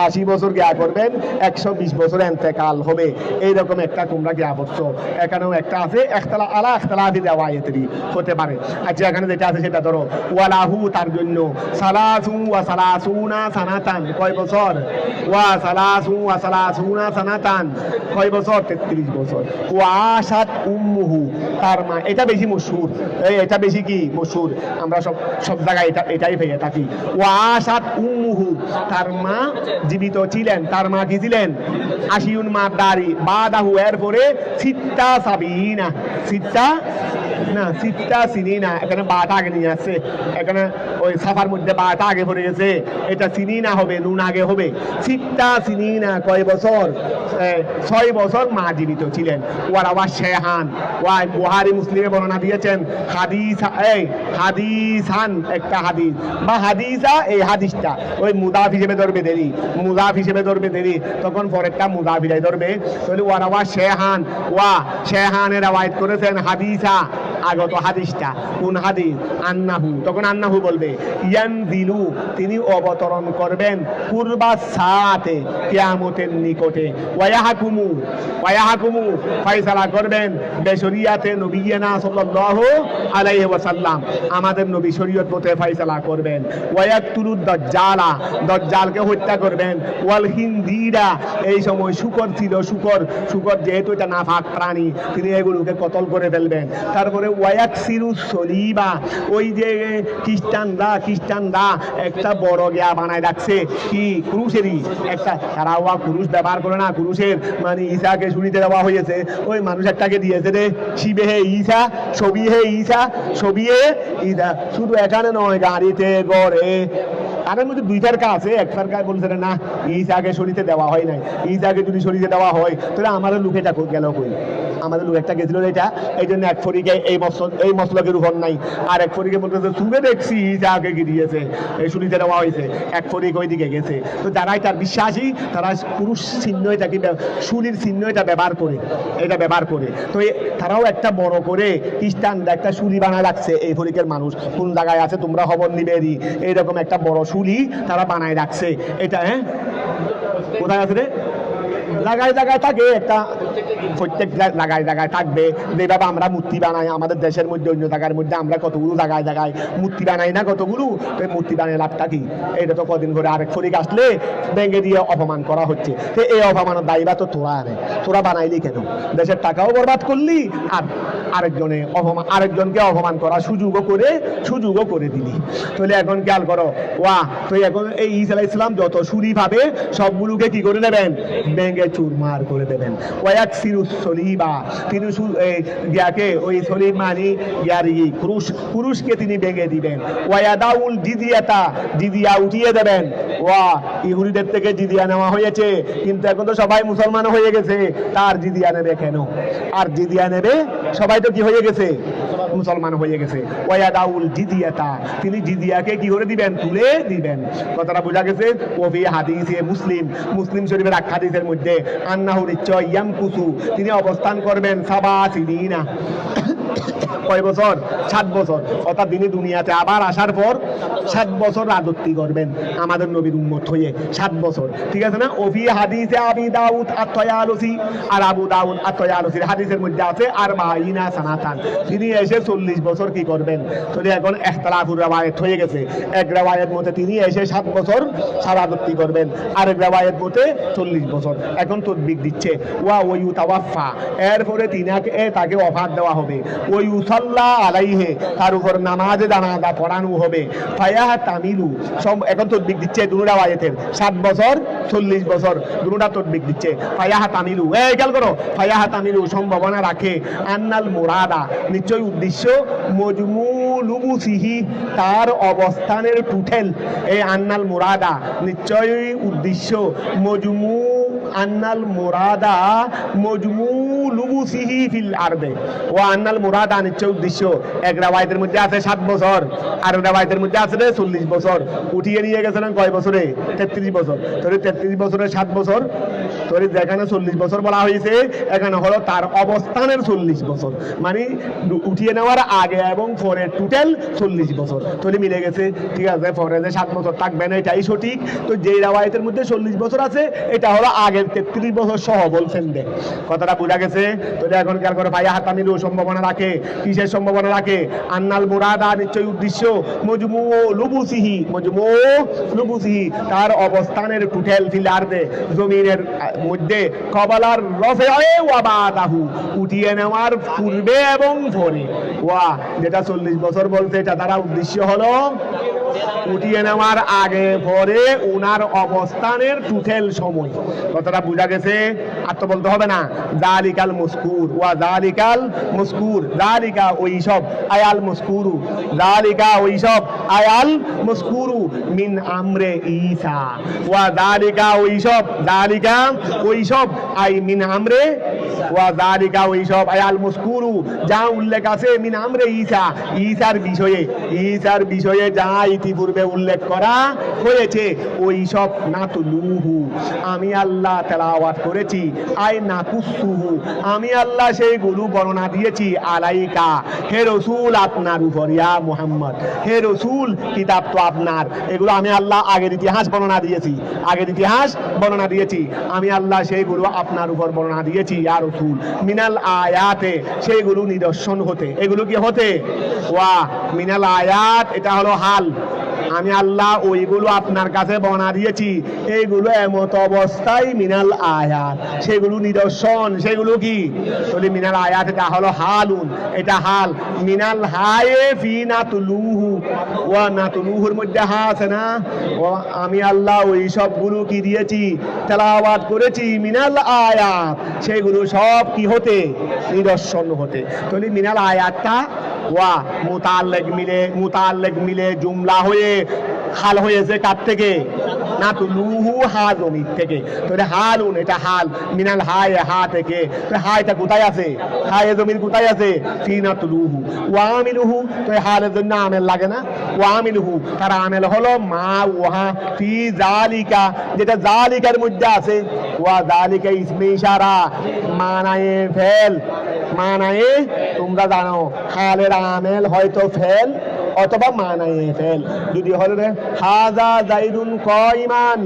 80 বছর গিয়া করবেন, 120 বছরে এন্তেকাল হবে। এইরকম একটা তোমরা গিয়া করছো। এখানেও একটা আছে, ইখতিলাফি রিওয়ায়াতেরই হতে পারে। আচ্ছা, এখানে যেটা আছে সেটা ধরো, ওয়ালাহু, তার জন্য, সালাসুনা সানাতান, কয় বছর? সালাসুনা সানাতান, কয় বছর? 33 বছর। ওয়াশাত উম্মুহু, তার মা। এটা বেশি মশহুর, এটা বেশি কি মশহুর, আমরা সব জায়গায় এটাই পেয়ে থাকি। ওয়াশাত উম্মুহু, তার মা জীবিত ছিলেন। তার মা কি ছিলেন? আশিউন মা দাড়ি, বাদাহু, এরপরে সিত্তা সাবিনা, সিত্তা সিনিনা, এখানে বাটা আগে নিয়ে আসছে, এখানে ওই সাফার মধ্যে বাটা আগে পড়ে গেছে, এটা সিনিনা হবে, নুন আগে হবে। সিত্তা সিনিনা, কয় বছর? 6 বছর মা জীবিত ছিলেন। ওয়ারাওয়া শেহান, ওয়া বুহারি মুসলিমে বর্ণনা দিয়েছেন হাদিসান, একটা হাদিস বা হাদিসা, এই হাদিসটা ওই মুদাফ হিসেবে ধরবে দেরি, তখন পরেরটা মুদাফিরাই ধরবে। তাহলে ওয়ারাওয়া শেহান, ওয়া শেহানের রাওয়ায়াত করেছেন হাদিসা, আগত হাদিসটা কোন হাদিস? আন্নাহু, তখন আন্নাহু বলবে ইয়ানজিলু, তিনি অবতরণ করবেন, কুরবা সাতে, কিয়ামতের নিকটে, ওয়ায়াহকুমু ফয়সালা করবেন, বেশরিয়াতে নবিয়্যিনা সাল্লাল্লাহু আলাইহি ওয়াসাল্লাম, আমাদের নবী শরীয়ত মতে ফয়সালা করবেন। ওয়ায়াকতুলুদ দাজ্জালা, দাজ্জালকে হত্যা করবেন। ওয়াল হিনদিরা, এই সময় শুকর ছিল, শুকর যেহেতু এটা নাফাক প্রাণী, তিনি এগুলোকে কতল করে ফেলবেন। তারপরে ওয়ায়াকসিরুস সলিবা, ওই যে খ্রিস্টানরা একটা বড় গিয়া বানায় রাখছে, কি ক্রুশেরই একটা, তারা ক্রুশ ব্যবহার করে না, ক্রুশের মানে ঈসাকে শুনিতে দেওয়া হয়েছে, ওই মানুষ একটাকে দিয়েছে রে, শিবেহে ঈসা, ছবিহে ঈসা, শুধু এখানে নয়, গাড়িতে গড়ে, তাদের মধ্যে দুইটার কাজ আছে। একটার কাজ বলছে না, ঈসাকে শরীরে দেওয়া হয় নাই, ঈসাকে যদি শরীরে দেওয়া হয় তাহলে আমাদের লোক এটা গেল কই? আমাদের লোক একটা গেছিল এটা, এই জন্য এক ফরিকে এই মশলকের উপর নাই, আর এক ফরিকে বলতেছে শুনে দেখছি ঈসাকে গিরিয়েছে, এই শরীরে দেওয়া হয়েছে, এক ফরিক ওই দিকে গেছে। তো যারা এটার বিশ্বাসী, তারা পুরুষ চিহ্ন এটাকে, শুলির চিহ্ন এটা ব্যবহার করে, তো তারাও একটা বড় করে খ্রিস্টানরা একটা শুলি বানায় রাখছে। এই ফরিকের মানুষ কোন জায়গায় আছে তোমরা খবর নিবেরি, এইরকম একটা বড় শুলি তারা বানায় রাখছে। এটা কোথায় আছে রে? জায়গায় থাকে একটা, প্রত্যেক জায়গায় থাকবে। যেভাবে আমরা মূর্তি বানাই আমাদের দেশের মধ্যে, অন্য জায়গার মধ্যে আমরা কতগুলো জায়গায় মূর্তি বানাই না, কতগুলো, তো মূর্তি বানাই লাভটা কি? এটা তো কদিন করে আরেক ফরিক আসলে ব্যাঙ্গে দিয়ে অপমান করা হচ্ছে। তো এই অপমানের দায়ীরা তো তোরা বানাইলি কেন? দেশের টাকাও বরবাদ করলি, আর আরেকজনকে অপমান করা সুযোগও করে দিলি। তাহলে এখন খেয়াল করো, তো এখন এই ঈসা আলাইহিস সালাম যত শুরি পাবে সবগুলোকে কি করে নেবেন? ব্যাঙ্গে চুরমার করে দেবেন। ওয়ায়াকসিরুস সলিবা, তিনি ইয়াকে, ওই সলিব মানে ইয়ার পুরুষকে তিনি ভেঙে দিবেন। ওয়ায়াদাউল জিজিয়াতা, জিজিয়া উঠিয়ে দেবেন। ইহুদিদের থেকে জিজিয়া নেওয়া হয়েছে, কিন্তু এখন তো সবাই মুসলমান হয়ে গেছে, তার জিজিয়া নেবে কেন? আর জিজিয়া নেবে, সবাই তো কি হয়ে গেছে? মুসলমান হয়ে গেছে। ওয়ায়াদাউল জিজিয়াতা, তিনি জিজিয়াকে কি করে দিবেন? তুলে দিবেন। কথাটা বোঝা গেছে? ওফি হাদিসে মুসলিম শরীফের এক হাদিসের মধ্যে আন্নাহু নিশ্চয় ইয়ামকুসু, তিনি অবস্থান করবেন সাবাসিনা, কয় বছর? 7 বছর। অর্থাৎ তিনি দুনিয়াতে আবার আসার পর 7 বছর রাজত্ব করবেন আমাদের নবীর উম্মত হয়ে, 7 বছর। ঠিক আছে না? ওফি হাদিসে আবি দাউদ আত-তায়ালুসি, আর আবু দাউদ আত-তায়ালুসির হাদিসের মধ্যে আছে আর বাইনা সানাতান, তিনি এসে 40 বছর কি করবেন? তো এখন ইখতিলাফুর রাওয়ায়াত হয়ে গেছে। এক রাওয়ায়াত মতে তিনি এসে 7 বছর রাজত্ব করবেন, আরেক রাওয়ায়াত মতে 40 বছর। এখন তদবিক দিচ্ছে ওয়ায়ুতাওয়াফা, এরপরে তাকে ওফাত দেওয়া হবে। ওয়ুসাল্লা আলাইহি, তার উপর নামাজে জানাজা পড়ানো হবে। ফায়াহ তামিলু, এখন তদবিক দিচ্ছে দুটো রাওয়ায়াতের, 7 বছর 40 বছর, দুটোটা তদবিক দিচ্ছে। ফায়াহ তামিলু, খেয়াল করো, ফায়াহ তামিলু সম্ভাবনা রাখে, আন্নাল মুরাদা, নিশ্চয় উদ্দেশ্য, মজমুল লুবুসিহি, তার অবস্থানের টুটেল, এই আন্নাল মুরাদা নিশ্চয়ই উদ্দেশ্য, মজমু আন্নাল মুরাদা মজমু লুবুসিহি ফিল আরদে, ও আন্নাল মুরাদা নিশ্চয় উদ্দেশ্য। এক রাওয়ায়াতের মধ্যে আছে 7 বছর, আর রাওয়ায়াতের মধ্যে আছে 40 বছর। উঠিয়ে নিয়ে গেছিলেন কয় বছরে? 33 বছর। তোরে 33 বছরে 7 বছর, তোরে যেখানে 40 বছর বলা হয়েছে এখানে হলো তার অবস্থানের 40 বছর, মানে উঠিয়ে নেওয়ার আগে এবং পরে টোটাল 40 বছর। তোরে মিলে গেছে, ঠিক আছে। পরে যে 7 বছর থাকবে না এটাই সঠিক। তো যেই রাওয়ায়াতের মধ্যে 40 বছর আছে এটা হলো আগের 33 বছর সহ বলছেন। দে কথাটা বোঝা গেছে? তো এখন খেয়াল করে ভাইয়া হাতামিরও সম্ভাবনা রাখে। কিসের সম্ভাবনা রাখে? আন্নাল মুরাদা নিশ্চয় উদ্দেশ্য, মজমু লুবুসিহি, মজমু লুবুসিহি তার অবস্থানের টোটাল ফিল আরদে জমিনের মধ্যে, কবালার রফে ওয়া বাদাহু উঠিয়ে নেওয়ার পূর্বে এবং পরে। ওয়া যেটা 40 বছর বলছে এটা দ্বারা উদ্দেশ্য হলো উঠিয়ে নেওয়ার আগে পরে উনার অবস্থানের টোটাল সময়। কথাটা বোঝা গেছে? আর তো বলতে হবে না। জালিকাল মুসকুর, ওয়া জালিকাল মুসকুর, জালিকা ওই সব, আয়াল মুসকুরু, জালিকা ওই সব, আয়াল মুসকুরু মিন আমরে ঈসা, ওয়া জালিকা ওই সব, জালিকা ওই সব, আই মিন আমরে, ওয়া জালিকা ওই সব, আয়াল মুসকুরু যা উল্লেখ আছে মিন আমরে ঈসা, ঈসার বিষয়ে, ঈসার বিষয়ে যা ইতিপূর্বে উল্লেখ করা হয়েছে ওই সব নাতুলুহু আমি আল্লাহ তেলাওয়াত করেছি, আই নাকুসুহু আমি আল্লাহ সেইগুলো বর্ণনা দিয়েছি, আলাইকা হে রসুল আপনার উপর, ইয়া মুহাম্মদ হে রসুল কিতাব তো আপনার, এগুলো আমি আল্লাহ আগের ইতিহাস বর্ণনা দিয়েছি, আগের ইতিহাস বর্ণনা দিয়েছি আমি আল্লাহ সেইগুলো আপনার উপর বর্ণনা দিয়েছি, ইয়া রসুল মিনাল আয়াতে সেইগুলো নিদর্শন হতে, এগুলো কি হতে? ওয়া মিনাল আয়াত এটা হলো হাল, আমি আল্লাহ ওইগুলো আপনার কাছে বর্ণনা দিয়েছি, এইগুলো এমত অবস্থায় মিনাল আয়াত সেগুলো নিদর্শন, সেগুলো কি? তাহলে মিনাল আয়াত এটা হলো হালুন, এটা হাল। মিনাল হায়ে ফি নাতুলুহু, ওয়া নাতুলুহুর মধ্যে হা আছে না? ও আমি আল্লাহ ওই সবগুলো কি দিয়েছি? তেলাওয়াত করেছি, মিনাল আয়াত সেগুলো সব কি হতে? নিদর্শন হতে। তাহলে মিনাল আয়াতটা ওয়া মুতাল্লিক মিলে জুমলা হয়ে হাল হয়েছে কার থেকে? নাতুলুহু হা জমির থেকে। তাহলে হালুন এটা হাল, মিনাল হায়ে হা থেকে। হায়টা কোথায় আছে? হায়ে জমির কোথায় আছে? ফি নাতুলুহু। ওয়ামিলুহু তো হালের জন্য আমেল লাগে না? ওয়ামিলুহু তার আমেল হলো মা ওহা ফি জালিকা, যেটা জালিকার মধ্যে আছে। ওয়া জালিকা ইসমে ইশারা, মানায়ে ফেল, মানায়ে তোমরা জানো হালের আমেল হয়তো ফেল অথবা মানায়ে ফেল। যদি হলে হাজা জাইদুন কাইমান,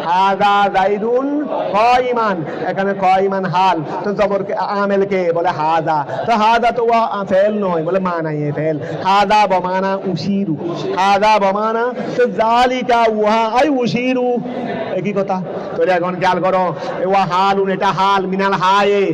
হাজা জাইদুন কাইমান, এখানে কাইমান হাল, তো জবর আমেল কে বলে হাজা, তো হাজা তো ফেল নয়, বলে মানায়ে ফেল। হাজা বমানা উশিরু, হাজা বমানা তো জালিকা ওয়া আই উশিরু, একই কথা। তো এখন খেয়াল করো ওয়া হালুন এটা হাল, মিনাল হায়ে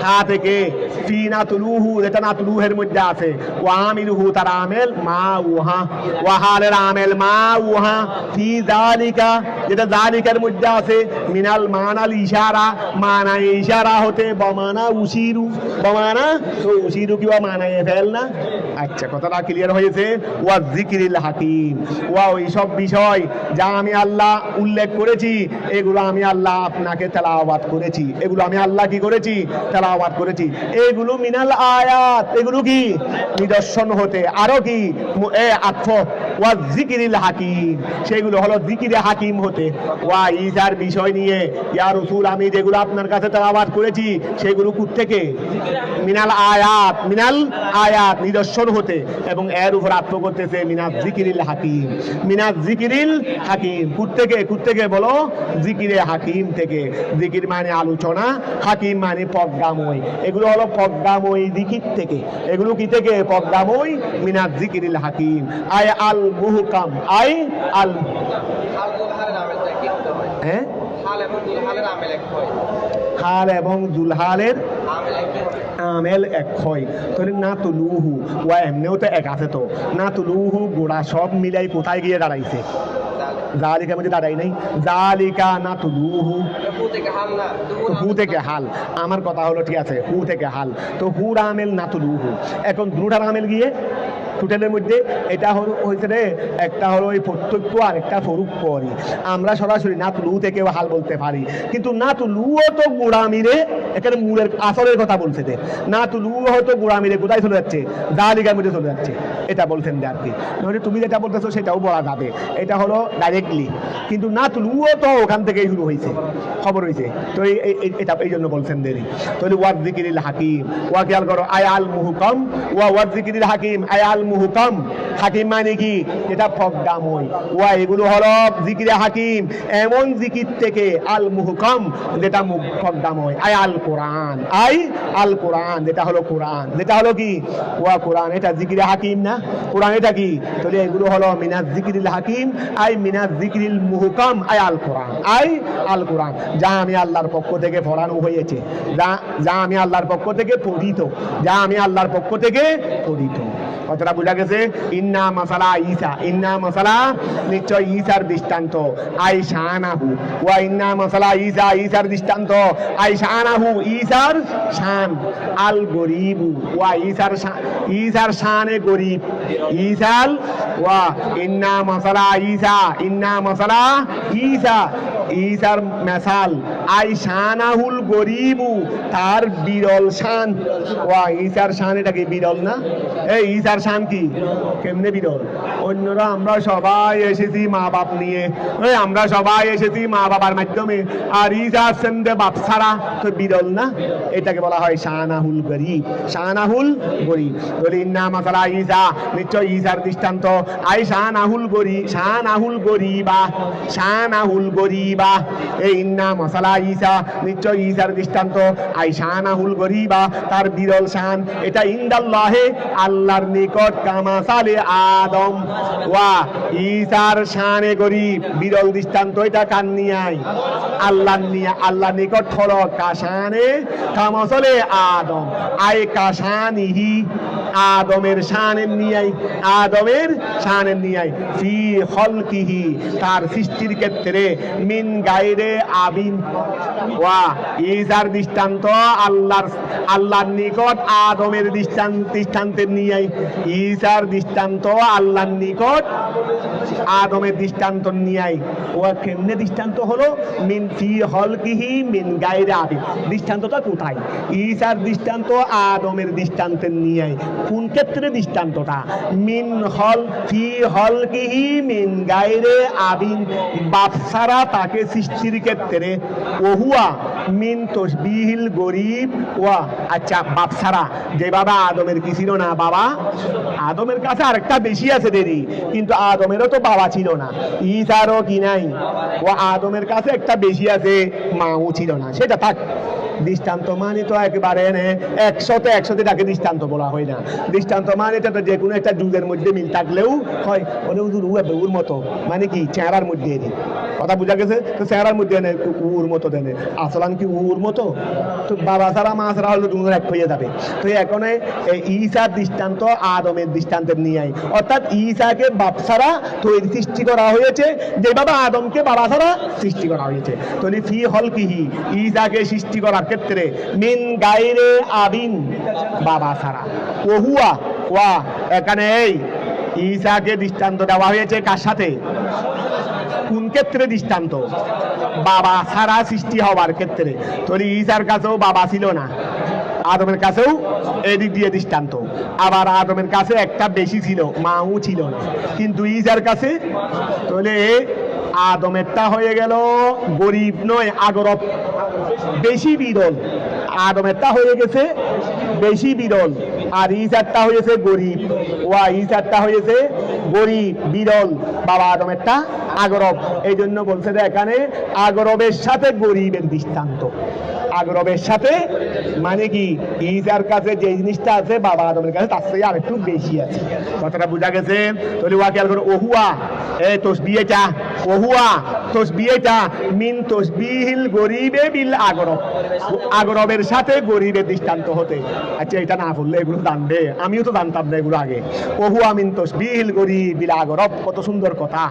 হা থেকে, ফি নাতুলুহু এটা নাতুলুহের মধ্যে আছে, ওয়ামিলুহু তার আমেল মা উহা, ওয়াহালের আমেল মা উহা, ফি জালিকা যেটা জালিকার মধ্যে আছে, মিনাল মানাল ইশারা মানা ইশারা হতে, বমানা উশিরু, বমানা তো উশিরু কি ওয়া মানায়ে ফেল না? আচ্ছা কথাটা ক্লিয়ার হয়েছে? ওয়া যিকরিল হাকিম, ওয়া ওই সব বিষয় যা আমি আল্লাহ উল্লেখ করেছি এগুলো আমি আল্লাহ আপনাকে তেলাওয়াত করেছি, এগুলো আমি আল্লাহ কি করেছি? তেলাওয়াত করেছি। এগুলো মিনাল আয়াত, এগুলো কি? নিদর্শন হতে। আরো কি? আতফ ওয়া যিকরিল হাকিম, সেগুলো হলো যিকিরে হাকিম হতে। ওয়া ঈসার বিষয় নিয়ে, ইয়া রাসূল আমি যেগুলো আপনার কাছে তেলাওয়াত করেছি সেগুলো কোথা থেকে? মিনাল আয়াত, মিনাল আয়াত নিদর্শন হতে। এবং এর উপর আত্ম করতেছে মিনাজ যিকরিল হাকিম, মিনাজ যিকরিল হাকিম কোথা থেকে? কোথা থেকে বলো? যিকিরে হাকিম থেকে। যিকির মানে আলোচনা, হাকিম মানে প্রজ্ঞাময়, এগুলো হলো প্রজ্ঞাময় যিকির থেকে। এগুলো কি থেকে? প্রজ্ঞাময়। মিনাজ যিকরিল হাকিম আই আল মুহকাম, আই আল হ্যাঁ হাল এবং জুলহালের আমেল এক হয়। তাহলে না তুলুহু ওয়া এমনিও তো এক আছে, তো না তুলুহু গোড়া সব মিলাই কোথায় গিয়ে দাঁড়াইছে? জালিকা মধ্যে দাঁড়াই নাই, জালিকা না তুলুহু, তো হু থেকে হাল। আমার কথা হলো ঠিক আছে, হু থেকে হাল, তো হুর আমেল না তুলুহু। এখন দুটার আমেল গিয়ে টোটালের মধ্যে এটা হলো হয়েছে রে, একটা হলো ওই প্রত্যক্ষ আর একটা পরোক্ষরি। আমরা সরাসরি নাতলু থেকেও হাল বলতে পারি, কিন্তু নাতলুও তো গোড়ামিরে, এখানে মূলের আসলের কথা বলছে যে নাতলু হয়তো গোড়ামিরে কোথায় চলে যাচ্ছে, দালিকার মধ্যে চলে যাচ্ছে, এটা বলছেন যে আর কি। মানে তুমি যেটা বলতেছো সেটাও বলা যাবে, এটা হলো ডাইরেক্টলি, কিন্তু নাতলুও তো ওখান থেকেই শুরু হয়েছে, খবর হয়েছে। তো এটা এই জন্য বলছেন দেরি। তাহলে ওয়াজ জিকিরিল হাকিম, ওয়া খেয়াল করো, আয়াল মুহকাম, ওয়াজ জিকিরিল হাকিম, আয়াল মুহকাম। হাকিম মানে কি? এটা প্রজ্ঞাময়। ওয়া এগুলো হলো জিকিরে হাকিম, এমন জিকির থেকে, আল মুহকাম যেটা প্রজ্ঞাময়, আয় আল কোরআন, আই আল কোরআন যেটা হলো কোরআন, যেটা হলো কি? ওয়া কোরআন, এটা জিকিরে হাকিম না? কোরআন এটা কি? তাহলে এগুলো হলো মিনাজ জিকিরিল হাকিম, আই মিনাজ জিকিরিল মুহকাম, আয় আল কোরআন, আই আল কোরআন, যা আমি আল্লাহর পক্ষ থেকে পড়ানো হয়েছে, যা আমি আল্লাহর পক্ষ থেকে পঠিত, যা আমি আল্লাহর পক্ষ থেকে পঠিত। কথাটা বোঝা গেছে? ইন্না মাসালা ঈসা, ইন্না মাসালা নিশ্চয় ঈসার দৃষ্টান্ত, আই শানাহু, ওয়া ইন্না মাসালা ঈসা, ঈসার দৃষ্টান্ত, আই শানাহু, ঈসার শান, আল গরিবু, ওয়া ঈসার শানে গরিব, ঈসাল, ওয়া ইন্না মাসালা ঈসা, ইন্না মাসালা ঈসা, ঈসার মেসাল, আই শানাহুল গরিবু, তার বিরল শান। ওয়া ঈসার শান, এটা কি বিরল না? এই ঈসার শান কি? কেমনে বিরল? অন্যরা আমরা সবাই এসেছি মা বাপ নিয়ে, আমরা সবাই এসেছি মা বাবার মাধ্যমে, আর ঈসা আসছেন যে বাপ ছাড়া, তো বিরল না? এটাকে বলা হয় শানাহুল গরিব, শানাহুল গরিব। বলি ইন্না মাসালা ঈসা, নিশ্চয় ঈসার দৃষ্টান্ত, আই শানাহুল গরিব, শানাহুল গরিবা, শানাহুল গরিবা, এই ইন্না মাসালা ঈসা, নিশ্চয় ঈসার দৃষ্টান্ত, আই শানাহুল গরিবা, তার বিরল শান, এটা ইনদাল্লাহে, আল্লাহর নিকট, কামাসালে আদম, ওয়া ঈসার শানে গরিব, বিরল দৃষ্টান্ত, এটা কার নিয়াই? আল্লাহর নিয়া, আল্লাহর নিকট হলো কাশানে কামাসালে আদম, আই কাশানিহি, আদমের শানের নিয়াই, আদমের শানের নিয়াই, ফি খলকিহি, তার সৃষ্টির ক্ষেত্রে, মিন গায়রে আবিন, ওয়া ঈসার দৃষ্টান্ত আল্লাহর নিকট আদমের দৃষ্টান্তের নিয়াই, ঈসার দৃষ্টান্ত আল্লাহর নিকট আদমের দৃষ্টান্ত নিয়াই। ওয়া কেমনে দৃষ্টান্ত হলো? মিন ফি খলকিহি মিন গায়রে আবিন, দৃষ্টান্তটা কোথায়? ঈসার দৃষ্টান্ত আদমের দৃষ্টান্তের নিয়াই। কোন ক্ষেত্রে দৃষ্টান্তটা? মিন হল ফি হলকিহি মিন গায়রে আবিন, বাপ ছাড়া তাকে সৃষ্টির ক্ষেত্রে, ওহুয়া মিন তসবিহিল গরিব, ওয়া আচ্ছা বাপ ছাড়া, যে বাবা আদমের কি ছিল না? বাবা আদমের কাছে আরেকটা বেশি আছে দেরি, কিন্তু আদমেরও তো বাবা ছিল না, ঈসারও কি নাই? ও আদমের কাছে একটা বেশি আছে, মাও ছিল না, সেটা থাক। দৃষ্টান্ত মানে তো একেবারে একশোতে তাকে দৃষ্টান্ত বলা হয় না। দৃষ্টান্ত মানে এটা তো যে কোনো একটা যুগের মধ্যে মিল থাকলেও হয়, ওরে উর মতো, মানে কি চেহারার মধ্যে এনে কথা বোঝা গেছে? তো চেহারার মধ্যে এনে উর মতো দেনে, আসলাম কি উর মতো? তো বাবা ছাড়া মা ছাড়া হলে দুজন এক হয়ে যাবে। তো এখন ঈসার দৃষ্টান্ত আদমের দৃষ্টান্তের নিয়ে, অর্থাৎ ঈসাকে বাপ ছাড়া তৈরি সৃষ্টি করা হয়েছে, যে বাবা আদমকে বাবা ছাড়া সৃষ্টি করা হয়েছে। তো ফি হলকিহি, ঈসাকে সৃষ্টি করার ক্ষেত্রে, মিন গায়রে আবিন, বাবা ছাড়া, ওহুয়া, ওয়া এখানে এই ঈসাকে দৃষ্টান্ত দেওয়া হয়েছে কার সাথে? কোন ক্ষেত্রে দৃষ্টান্ত? বাবা ছাড়া সৃষ্টি হওয়ার ক্ষেত্রে। তোর ঈসার কাছেও বাবা ছিল না, আদমের কাছেও এদিক দিয়ে দৃষ্টান্ত। আবার আদমের কাছে একটা বেশি ছিল, মাও ছিল না, কিন্তু ঈসার কাছে, তাহলে আদমেরটা হয়ে গেল গরিব নয়, আগরব, বেশি বিরল। আদমেরটা হয়ে গেছে বেশি বিরল, আর ঈসারটা হয়েছে গরিব। ওয়া ঈসারটা হয়েছে গরিব, বিরল, বাবা আদমেরটা আগরব। এই জন্য বলছে যে এখানে আগরবের সাথে গরিবের দৃষ্টান্ত। আগরবের সাথে মানে কি? ঈসার কাছে যে জিনিসটা আছে বাবা আদমের কাছে তার থেকে আর একটু বেশি আছে। কথাটা বোঝা গেছে? তাহলে ওয়া খেয়াল করো, ওহুয়া এ তসবিহটা, ওহুয়া তসবিহটা মিন তসবিহিল গরিবে বিল আগরব, আগরবের সাথে গরিবের দৃষ্টান্ত হতে। আচ্ছা এটা না বললে এগুলো জানবে, আমিও তো জানতাম না এগুলো আগে। ওহুয়া মিন তসবিহিল গরিব বিল আগরব, কত সুন্দর কথা।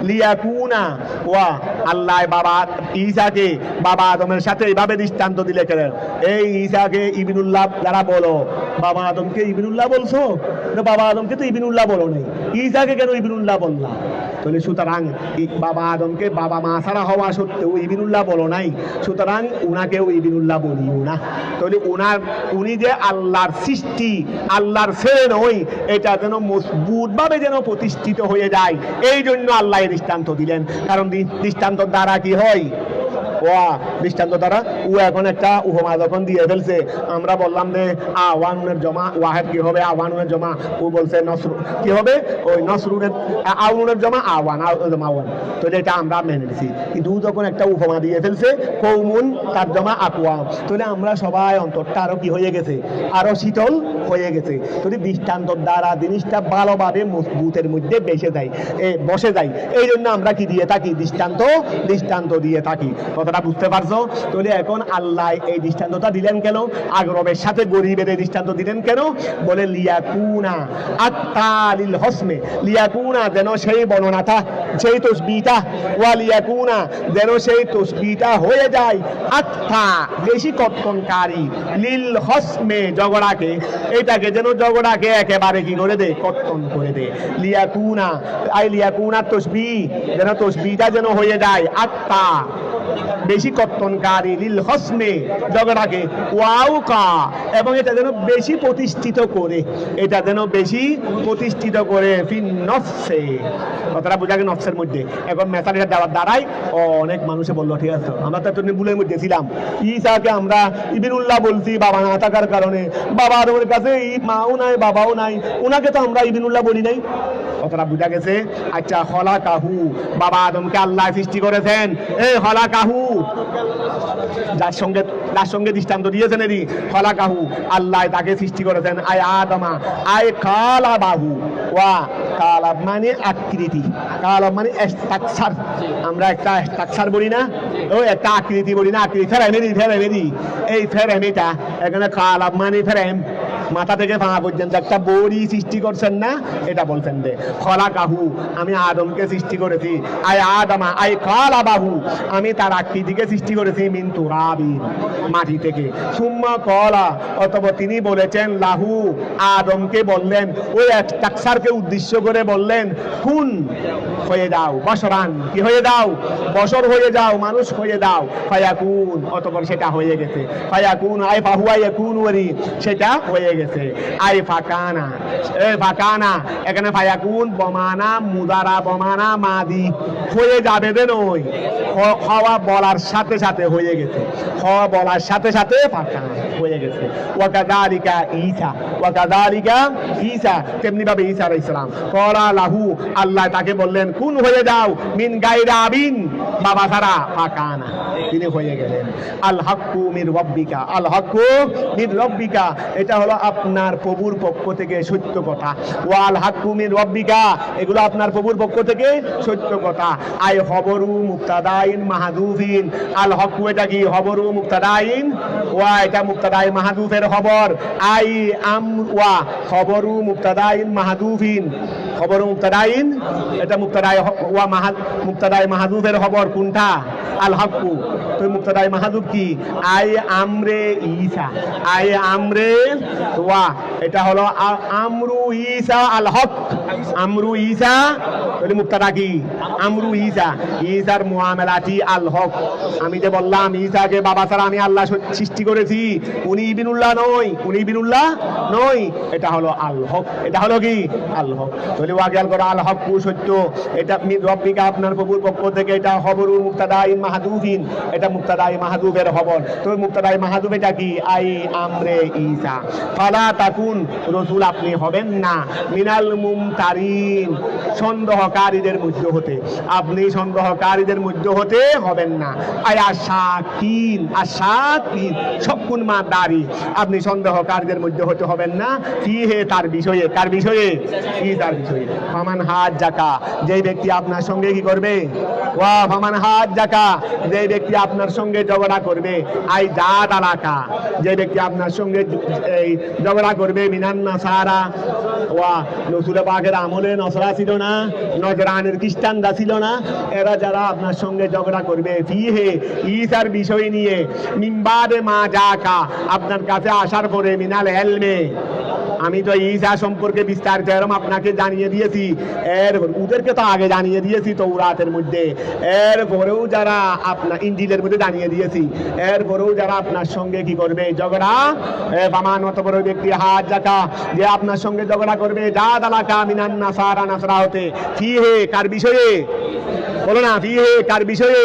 লিয়াকুনা, ওয়া আল্লাহ বাবা ঈসাকে বাবা আদমের সাথে এইভাবে দৃষ্টান্ত দিলে কেন? এই ঈসাকে ইবনুল্লাহ যারা বলো, বাবা আদমকে ইবনুল্লাহ বলছো, তো বাবা আদমকে তো ইবিনুল্লাহ বলো নাই, ঈসাকে কেন ইবিনুল্লাহ বললা? তাহলে সুতরাং বাবা আদমকে বাবা মা ছাড়া হওয়া সত্ত্বেও ইবিনুল্লাহ বলো নাই, সুতরাং উনাকেও ইবিনুল্লাহ বলিও না। তাহলে উনি যে আল্লাহর সৃষ্টি, আল্লাহর ছেলে নয়, এটা যেন মজবুতভাবে যেন প্রতিষ্ঠিত হয়ে যায়, এই জন্য আল্লাহ এই দৃষ্টান্ত দিলেন। কারণ দৃষ্টান্ত দ্বারা কি হয়? দৃষ্টান্ত দ্বারা ও এখন একটা উপমা যখন দিয়ে ফেলছে, আমরা বললাম যে আওয়ানুনের জমা ওয়াহেদ কি হবে? আওয়ানুনের জমা। ও বলছে নসরু কি হবে? ওই নসরুনের আউনুনের জমা আওয়ান, আওয়ান। তো এটা আমরা মেনে নিছি। কিন্তু ও যখন একটা উপমা দিয়ে ফেলছে কৌমুন তার জমা আকওয়াম, তাহলে আমরা সবাই অন্তরটা আরো কি হয়ে গেছে? আরো শীতল হয়ে গেছে। যদি দৃষ্টান্ত দ্বারা জিনিসটা ভালোভাবে মজবুতের মধ্যে বসে যায়, এই জন্য আমরা কি দিয়ে থাকি? দৃষ্টান্ত দিয়ে থাকি। কথাটা বুঝতে পারছো? তাহলে এখন আল্লাহ এই দৃষ্টান্তটা দিলেন কেন? আগ্রবের সাথে গরিবের এই দৃষ্টান্ত দিলেন কেন? বলে লিয়াকুনা আত্তালিল হসমে, লিয়াকুনা যেন সেই বর্ণনাটা, সেই তসবিহটা, ওয়া লিয়াকুনা যেন সেই তসবিহটা হয়ে যায় আত্তা বেশি কর্তনকারী, লিল হসমে ঝগড়াকে, এটাকে যেন ঝগড়াকে একেবারে কি করে দে? কর্তন করে দে। লিয়াকুনা তসবিহ, যেন তসবিহটা যেন হয়ে যায় আত্তা বেশি কর্তনকারী, লিল হসমে ঝগড়াকে, ওয়াউকা এবং এটা যেন বেশি প্রতিষ্ঠিত করে, এটা যেন বেশি প্রতিষ্ঠিত করে ফিন নফসে। কথাটা বোঝা গেল নফসের মধ্যে। এখন মেসালিটা দেওয়ার দ্বারাই অনেক মানুষে বললো ঠিক আছে, আমরা তো এতদিন ভুলের মধ্যে ছিলাম, ঈসাকে আমরা ইবিনুল্লাহ বলছি বাবা না থাকার কারণে, বাবা আদমের কাছে মাও নাই বাবাও নাই, ওনাকে তো আমরা ইবিনুল্লাহ বলি নাই। কথাটা বুঝা গেছে? আচ্ছা, হলা কাহু, বাবা আদমকে আল্লাহ সৃষ্টি করেছেন। এই হলা কাহু যার সঙ্গে দৃষ্টান্ত দিয়েছেন, এরই হলা কাহু আল্লাহ তাকে সৃষ্টি করেছেন। আয় আদমা আয় কালা বাহু, ওয়া কালাব মানে আকৃতি, কালাব মানে স্ট্রাকচার। আমরা একটা স্ট্রাকচার বলি না, ও একটা আকৃতি বলি না, আকৃতি ফেরেমেরি, এই ফেরেমিটা এখানে কালাব মানে ফেরেম, মাথা থেকে পা পর্যন্ত একটা বড়ি সৃষ্টি করছেন না, এটা বলছেন যে খলা কাহু, আমি আদমকে সৃষ্টি করেছি। আয় আদমা আয় কালা বাহু, আমি তার আকৃতিকে সৃষ্টি করেছি মিন তুরাবিন, মাটি থেকে। সুম্মা কলা, অতঃপর তিনি বলেছেন লাহু, আদমকে বললেন, ওই স্ট্রাকচারকে উদ্দেশ্য করে বললেন, কুন হয়ে যাও, বসরান কি হয়ে যাও? বসর হয়ে যাও, মানুষ হয়ে যাও। ফায়াকুন, অতঃপর সেটা হয়ে গেছে। ফায়াকুন আয় ফাহুয়া ইয়াকুন ওয়ারি, সেটা হয়ে গেছে। আই ফাকানা, ফাকানা এখানে ফায়াকুন বমানা মুদারা, বমানা মাদি, হয়ে যাবে দেন ওই হওয়া বলার সাথে সাথে হয়ে গেছে, হওয়া বলার সাথে সাথে ফাকানা হয়ে গেছে। ওয়াকাযালিকা ঈসা, ওয়াকাযালিকা ঈসা, তেমনি ভাবে ঈসা আলাইহিস সালাম কলা লাহু, আল্লাহ তাকে বললেন কুন হয়ে যাও, মিন গায়রা আবিন, বাবা ছাড়া, ফাকানা তিনি হয়ে গেলেন। আল হাক্কু মির রব্বিকা, আল হাক্কু মির রব্বিকা, এটা হলো আপনার প্রভুর পক্ষ থেকে সত্য কথা। ওয়াল হাক্কু মির রব্বিকা, এগুলো আপনার প্রভুর পক্ষ থেকে সত্য কথা। আই খবরু মুক্তাদাইন মাহাদুফিন, আল হাক্কু এটা কি? খবরু মুক্তাদাইন, ওয়া এটা মুক্তাদাই মাহাদুফের খবর। আই আম ওয়া খবরু মুক্তাদাইন মাহাদুফিন, খবরু মুক্তাদাইন এটা মুক্তাদাই ওয়া মুক্তাদাই মাহাদুফের খবর কোনটা? আল হাক্কু। তো মুক্তাদাই মাহাদুফ কি? আই আমরে ঈসা, আই আমরে ওয়া, এটা হলো আমরু ঈসা আল হক, আমরু ঈসা, তাহলে মুক্তাদা কি? আমরু ঈসা, ঈসার মুআমালাতি আল হক। আমি যে বললাম ঈসাকে বাবা ছাড়া আমি আল্লাহ সৃষ্টি করেছি, উনি ইবিনুল্লাহ নয়, উনি ইবিনুল্লাহ নয়, এটা হলো আল হক, এটা হলো কি? আল হক। তাহলে ওয়াগিয়াল করা আল হক সত্য, এটা রব্বিকা আপনার প্রভুর পক্ষ থেকে, এটা খবরুল মুক্তাদাইন মাহাদুফিন, এটা মুক্তাদাই মাহাদুফের খবর। তো মুক্তাদাই মাহাদুফ এটা কি? আই আমরে ঈসা। ফালা তাকুন, রাসূল আপনি হবেন না, মিনাল মুমতারিন, সন্দেহকারীদের মধ্যে হতে, আপনি সন্দেহকারীদের মধ্যে হতে হবেন না। আই আশাকিন, আশাকিন সবকুন মা দাঁড়ি, আপনি সন্দেহকারীদের মধ্যে হতে হবেন না। ফিহে তার বিষয়ে, কার বিষয়ে? কি তার বিষয়ে? ফামান হাজ জাকা, যেই ব্যক্তি আপনার সঙ্গে কি করবে? ওয়া ফামান হাজ জাকা, যে ব্যক্তি আপনার সঙ্গে ঝগড়া করবে। আই জাদ আলাকা, যে ব্যক্তি আপনার সঙ্গে এই ঝগড়া করবে। মিনান নাসারা, ওয়া রাসূল পাকের আমলে নসরা ছিল না, নজরানের খ্রিস্টানরা ছিল না, এরা যারা আপনার সঙ্গে ঝগড়া করবে ফিহে ঈসার বিষয় নিয়ে, মিন বাদে মা জাকা, আপনার কাছে আসার পরে, মিনাল ইলমে আমি তো ঈসা সম্পর্কে বিস্তারিত এরকম আপনাকে জানিয়ে দিয়েছি, ওদেরকে তো আগে জানিয়ে দিয়েছি তৌরাতের মধ্যে, এরপরেও যারা আপনার ইঞ্জিলের মধ্যে জানিয়ে দিয়েছি, এরপরেও যারা আপনার সঙ্গে কি করবে ঝগড়া, বামান মত বড় ব্যক্তি হাত জাকা, যে আপনার সঙ্গে ঝগড়া করবে, যা দালাকা মিনান নাসারা, নাসরা হতে, কি হে কার বিষয়ে বলো না, ফি হে কার বিষয়ে,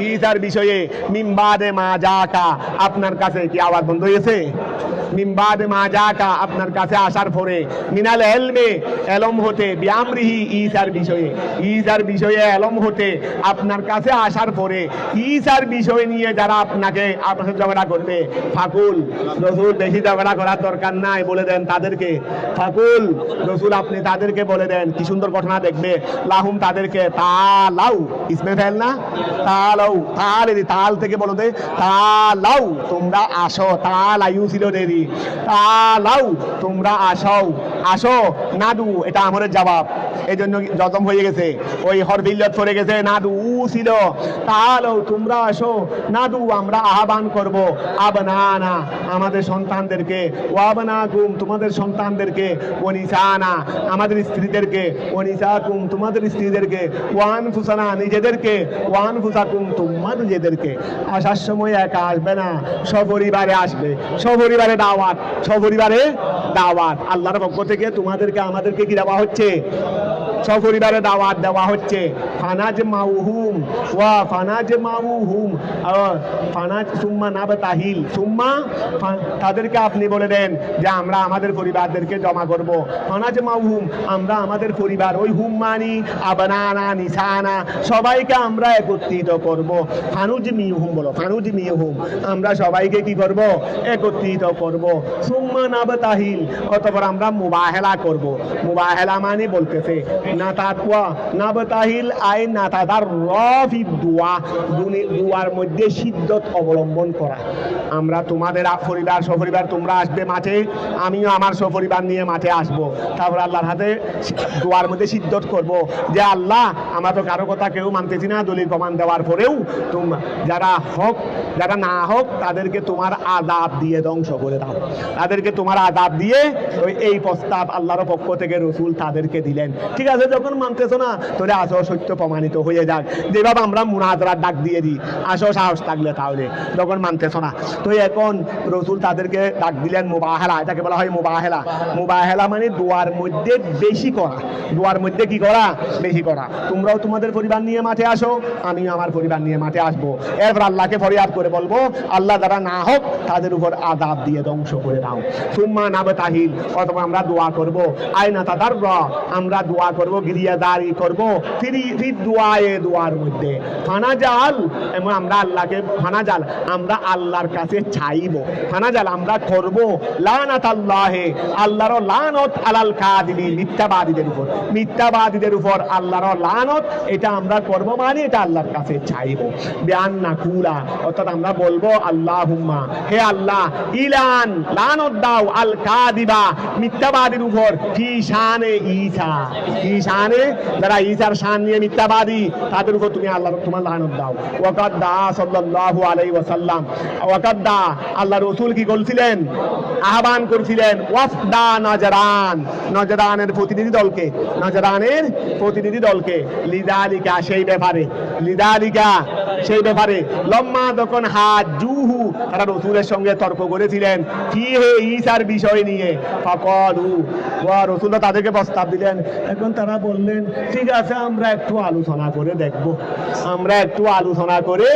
ঈসার বিষয়ে, মিম্বাদে মা জাকা, আপনার কাছে কি আওয়াজ বন্ধ হয়েছে, মিম্বাদে মা জাকা, আপনার কাছে আসার পরে, মিনাল এলমে, এলম হতে, বিআমরিহি, ঈসার বিষয়ে, ঈসার বিষয়ে এলম হতে, আপনার কাছে আসার পরে ঈসার বিষয় নিয়ে যারা আপনাকে আপনার ঝগড়া করবে, ফাকুল রসুল বেশি ঝগড়া করার দরকার নাই, বলে দেন তাদেরকে, ফাকুল রসুল আপনি তাদেরকে বলে দেন, কি সুন্দর ঘটনা দেখবে, লাহুম তাদেরকে, তালাউ ইসমে ফেল না, তালাউ, তাল থেকে বলো দে, তালাউ তোমরা আসো, তাল আয়ু ছিল দেরি, তালাউ তোমরা আসো, আসো, নাদু এটা আমরের জবাব, এই জন্য জজম হয়ে গেছে, ওই হরফিল্লত পড়ে গেছে, নাদু ছিল, তালাউ তোমরা আসো, নাদু আমরা আহ্বান করব, আবনানা আমাদের সন্তানদেরকে, ওয়াবনাকুম তোমাদের সন্তানদেরকে, ওয়ানিসানা আমাদের স্ত্রীদেরকে, ওয়ানিসাকুম তোমাদের স্ত্রীদেরকে, ওয়ানফুসানা নিজেদেরকে, ওয়ানফুসাকুম তোমার নিজেদেরকে। আসার সময় একা আসবে না, সপরিবারে আসবে, সপরিবারে দাওয়াত, সপরিবারে দাওয়াত, আল্লাহর পক্ষ থেকে তোমাদেরকে আমাদেরকে কি দেওয়া হচ্ছে, সপরিবারে দাওয়াত দেওয়া হচ্ছে, ফানাজ মাউহুম ওয়া ফানাজ মাউহুম, ফানাজ সুম্মা নাবতাহিল, সুম্মা তাদেরকে আপনি বলে দেন যে আমরা আমাদের পরিবারদেরকে জমা করব, ফানাজ মাউহুম আমরা আমাদের পরিবার, ওই হুম মানি আবনানা নিসানা সবাইকে আমরা একত্রিত করব, ফানুজ মিহুম বলো, ফানুজ মিহুম আমরা সবাইকে কি করব, একত্রিত করব, সুম্মা নাবতাহিল অতঃপর আমরা মুবাহেলা করব, মুবাহেলা মানে বলতেছে না তাকওয়া, নাবতাহিল আই না তাদার রফি দুয়া, দুয়ার মধ্যে সিদ্ধত অবলম্বন করা, আমরা তোমাদের পরিবার সপরিবার তোমরা আসবে মাঠে, আমিও আমার সপরিবার নিয়ে মাঠে আসব, তারপর আল্লাহর হাতে দুয়ার মধ্যে সিদ্ধত করব যে আল্লাহ আমরা তো কারো কথা কেউ মানতেছি না, দলিল প্রমাণ দেওয়ার পরেও তোমরা যারা হক যারা না হক তাদেরকে তোমার আযাব দিয়ে ধ্বংস করে দাও, তাদেরকে তোমার আযাব দিয়ে, এই প্রস্তাব আল্লাহর পক্ষ থেকে রসুল তাদেরকে দিলেন। ঠিক আছে, যখন মানতেছো না তোরে আসো, সত্য প্রমাণিত হয়ে যাক, যেভাবে আমরা মুনাজারার ডাক দিয়ে দিই, আসো সাহস থাকলে, তাহলে যখন মানতেছো না, তো এখন রসুল তাদেরকে ডাক দিলেন মুবাহেলা, এটাকে বলা হয় মুবাহেলা, মুবাহেলা মানে দোয়ার মধ্যে বেশি করা, দোয়ার মধ্যে কি করা, বেশি করা, তোমরাও তোমাদের পরিবার নিয়ে মাঠে আসো, আমিও আমার পরিবার নিয়ে মাঠে আসবো, এরপর আল্লাহকে ফরিয়াদ করে বলবো আল্লাহ যারা না হোক তাদের উপর আযাব দিয়ে ধ্বংস করে দাও, সুম্মা নাবতাহিল অথবা আমরা দোয়া করব, আয়না তাদার আমরা দোয়া করব, গিরিয়াদারি করব, ফির দোয়ায়ে দোয়ার মধ্যে, ফানাজাল এবং আমরা আল্লাহকে, ফানাজাল আমরা আল্লাহর কাছে চাইব, ফানাজাল আমরা করব, লানাত আল্লাহে আল্লাহর লানত আলাল কাযিবিন মিথ্যাবাদীদের উপর, মিথ্যাবাদীদের উপর আল্লাহর লানত, এটা আমরা করব মানে এটা আল্লাহর কাছে চাইব, বিআন নাকুলা অর্থাৎ আমরা বলবো আল্লাহুম্মা হে আল্লাহ, ইলান লানত দাও আল কাযিবা মিথ্যাবাদীর উপর, ফি শানে ঈসা, ফি শানে যারা ঈসার শান নিয়ে মিথ্যাবাদী তাদের উপর তুমি আল্লাহ তোমার লানত দাও, ওয়াকাদ দা সাল্লাল্লাহু আলাইহি ওয়াসাল্লাম, ওয়াকাদ দা আল্লাহ রাসূল কি বলছিলেন, আহ্বান করছিলেন, ওয়াফদা নজরান, নজরানের প্রতিনিধি দলকে, নজরানের প্রতিনিধি দলকে, লিদালিকা সেই ব্যাপারে, লিদালিকা সেই ব্যাপারে, লম্মা যখন হাজুহু তারা রসুলের সঙ্গে তর্ক করেছিলেন, কি হে ঈসার বিষয় নিয়ে, ফাকালু ওয়া রসুল তাদেরকে প্রস্তাব দিলেন, এখন তারা বললেন ঠিক আছে আমরা একটু আলোচনা করে দেখব, আমরা একটু আলোচনা করে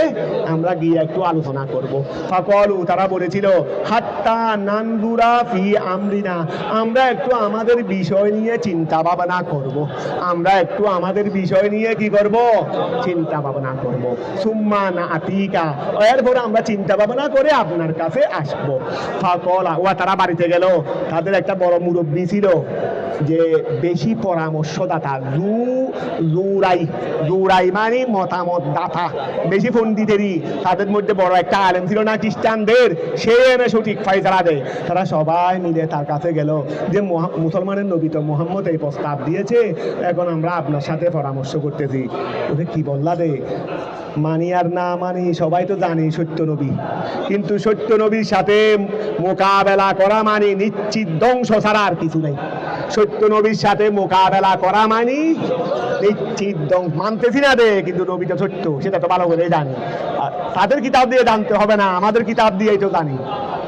আমরা গিয়ে একটু আলোচনা করব, ফাকালু তারা বলেছিল হাত্তা নানদুরা ফি আমরিনা আমরা একটু আমাদের বিষয় নিয়ে চিন্তা ভাবনা করব, আমরা একটু আমাদের বিষয় নিয়ে কি করব, চিন্তা ভাবনা করব, সুম্মা নাতিকা এরপরে আমরা চিন্তা ভাবনা করে আপনার কাছে আসব, ফাকালা ওয়া তারা বাড়িতে গেল, তাদের একটা বড় মুরব্বী ছিল যে বেশি পরামর্শদাতা, জুরাই মানে মতামত দাতা, বেশি পণ্ডিতেরই, তাদের মধ্যে বড় একটা আলেম ছিল না খ্রিস্টানদের, সে এনে সঠিক ফায়সালা দেয়, তারা সবাই মিলে তার কাছে গেল যে মুসলমানের নবী তো মুহাম্মদ এই প্রস্তাব দিয়েছে, এখন আমরা আপনার সাথে পরামর্শ করতেছি, ওকে কি বললা রে, মানি আর না মানি সবাই তো জানি সত্য নবী, কিন্তু সত্য নবীর সাথে মোকাবেলা করা মানে নিশ্চিত ধ্বংস ছাড়া আর কিছু নেই। সত্য নবীর সাথে মোকাবেলা করা মানে নিশ্চিত ধ্বংস। মানতেছি না রে, কিন্তু নবীটা সত্য সেটা তো ভালো করে জানি। আর তাদের কিতাব দিয়ে জানতে হবে না, আমাদের কিতাব দিয়েই তো জানি।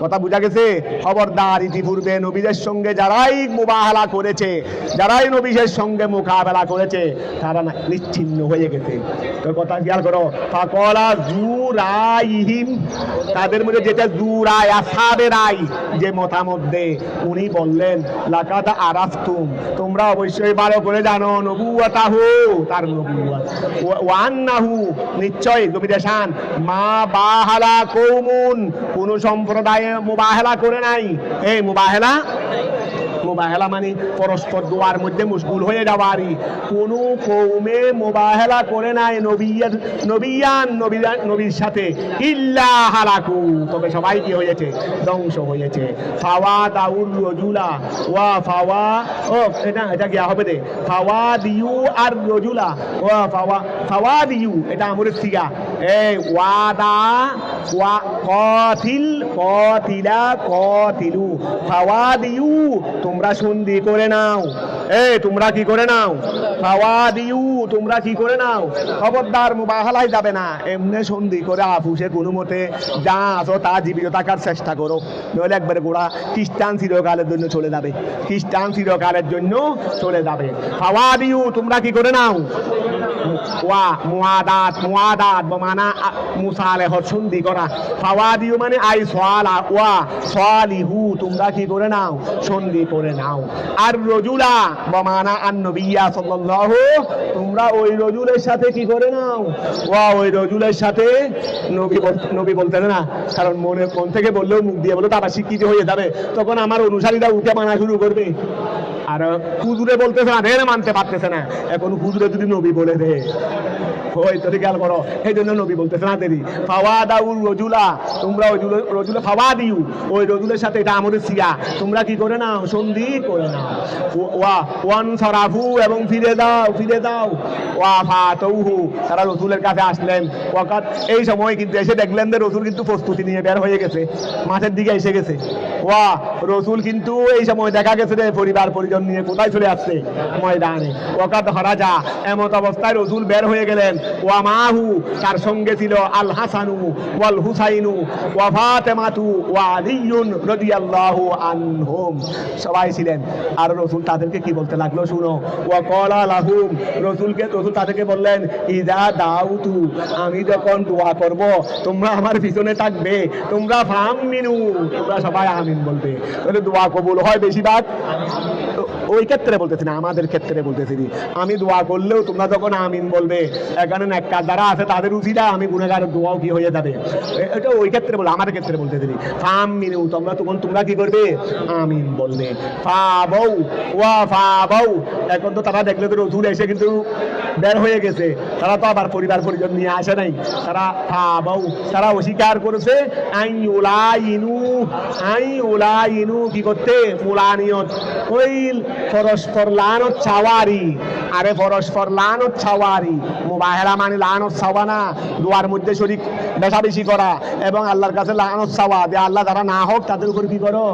কথা বুঝা গেছে? খবরদার, ইতিপূর্বে নবীদের সঙ্গে যারাই মুবাহালা করেছে, যারাই নবীদের সঙ্গে মোকাবেলা করেছে, তারা নিশ্চিহ্ন হয়ে গেছে। তোর কথা খেয়াল করো। ফাকলা জুরাইহিম, তাদের মধ্যে যেটা জুরাই আসহাবে রাই যে মতামত দে, উনি বললেন লাকাদ আরাফতুম, তোমরা অবশ্যই ভালো করে জানো নবুওয়াতাহু, তার নবুওয়াত, ওয়া আন্নাহু, নিশ্চয় নবীদের শান, মা বাহালা কওমুন, কোন সম্প্রদায়ে মুবাহালা করে নাই। এই মুবাহালা মানে পরস্পর দোয়ার মধ্যে মুশগুল হয়ে যাওয়ারই। কোন কওমে মুবাহালা করে নাই নবীর সাথে, ইল্লা হালাকু, তবে সবাই কি হয়েছে? ধ্বংস হয়েছে। ফাওয়া দাউল রজুলা ওয়া ফাওয়া, ও এটা কি হবে রে? ফাওয়া দিউ আর রজুলা ওয়া ফাওয়া দিউ, এটা আমরের সিগা। এই ওয়াদা ওয়া কাতিল কাতিলা কাতিলু, ফাওয়া দিউ, তোমরা সন্ধি করে নাও। তোমরা কি করে নাও? ফাওয়াদিউ, তোমরা কি করে নাও? খবরদার মুবাহালায় যাবে না, এমনি সন্ধি করে আফুসে কোনো মতে যা আসো তা জীবিত থাকার চেষ্টা করো, নইলে একবারে গোড়া খ্রিস্টান চিরকালের জন্য চলে যাবে, খ্রিস্টান চিরকালের জন্য চলে যাবে। ফাওয়াদিউ, তোমরা কি করে নাও? ওয়া মুআদাত মানা মুসালেহত, সন্ধি করা। ফাওয়াদিউ মানে আই সালা ওয়া সালিহু, তোমরা কি করে নাও? সন্ধি করে নাও। আর রজুলা বমানা আন নবিয়্যা সাল্লাল্লাহু, তোমরা ওই রজুলের সাথে কি করে নাও? ওয়া ওই রজুলের সাথে, নবী বলতে না, কারণ মন থেকে বললেও মুখ দিয়ে বললো তারা শিক্ষিত হয়ে যাবে, তখন আমার অনুসারীরা উঠে মানা শুরু করবে। আর হুজুরে বলতেছে না, রে মানতে পারতেছে না, এখন হুজুরে যদি নবী বলে দে, ওই তো খেয়াল করো, এই জন্য নবী বলতেছে না দেরি। ফাওয়াদাউল রজুলা, তোমরা ওই রজুলে ফাওয়াদিউ, ওই রজুলের সাথে, এটা আমাদের সিয়া, তোমরা কি করে নাও? সন্ধি করে নাও। ওয়ান সরাফু, এবং ফিরে দাও। ওয়া ফাতাউহু, তারা রসুলের কাছে আসলেন। ওয়াকাত, এই সময় কিন্তু এসে দেখলেন যে রসুল কিন্তু প্রস্তুতি নিয়ে বের হয়ে গেছে, মাঠের দিকে এসে গেছে। ওয়া রসুল কিন্তু এই সময় দেখা গেছে যে পরিবার পরিজন নিয়ে কোথায় চলে আসছে? ময়দানে। ওয়াকাত হরাজা, এমত অবস্থায় রসুল বের হয়ে গেলেন। ওয়া মাহু, তার সঙ্গে ছিল আল হাসানু ওয়াল হুসাইনু ওয়া ফাতেমাতু ওয়া আলিয়ুন রাদিয়াল্লাহু আনহুম, সবাই ছিলেন। আর রসুল তাদেরকে কি বলতে লাগলো শুনো। ওয়া ক্বালা লাহুম, রসুল তাদেরকে বললেন, ইযা দাউতু, আমি যখন দোয়া করব তোমরা আমার পিছনে থাকবে, তোমরা ফামিনু, তোমরা সবাই আমিন বলবে, তাহলে দোয়া কবুল হয় বেশিরভাগ। ওই ক্ষেত্রে বলতেছি না, আমাদের ক্ষেত্রে বলতেছি, আমি দোয়া করলেও তোমরা যখন আমিন বলবে, এখানে নেককার যারা আছে তাদের উচিরা, আমি গুনাহগারের দোয়াও কি হয়ে যাবে, এটা ওই ক্ষেত্রে বলো, আমাদের ক্ষেত্রে বলতেছি। ফামিনু, তোমরা কি করবে? আমিন বলবে। ফাবাউ ওয়া ফাবাউ, এখন তো তারা দেখলে তো রসুল এসে কিন্তু বের হয়ে গেছে, তারা তো আবার পরিবার পরিজন নিয়ে আসে নাই, তারা ফাবাউ, তারা অস্বীকার করেছে। আইউলাইনু, কি করতে? মুলানিয়ত, ওই পরস্পর লানত ছাওয়ারি। আরে পরস্পর লানত ছাওয়ারি, মুবাহালা মানে লানত ছাওয়া না, দোয়ার মধ্যে শরীক বেশাবেশি করা এবং আল্লাহর কাছে লানত ছাওয়া, যে আল্লাহ যারা না হোক তাদের উপর কি করো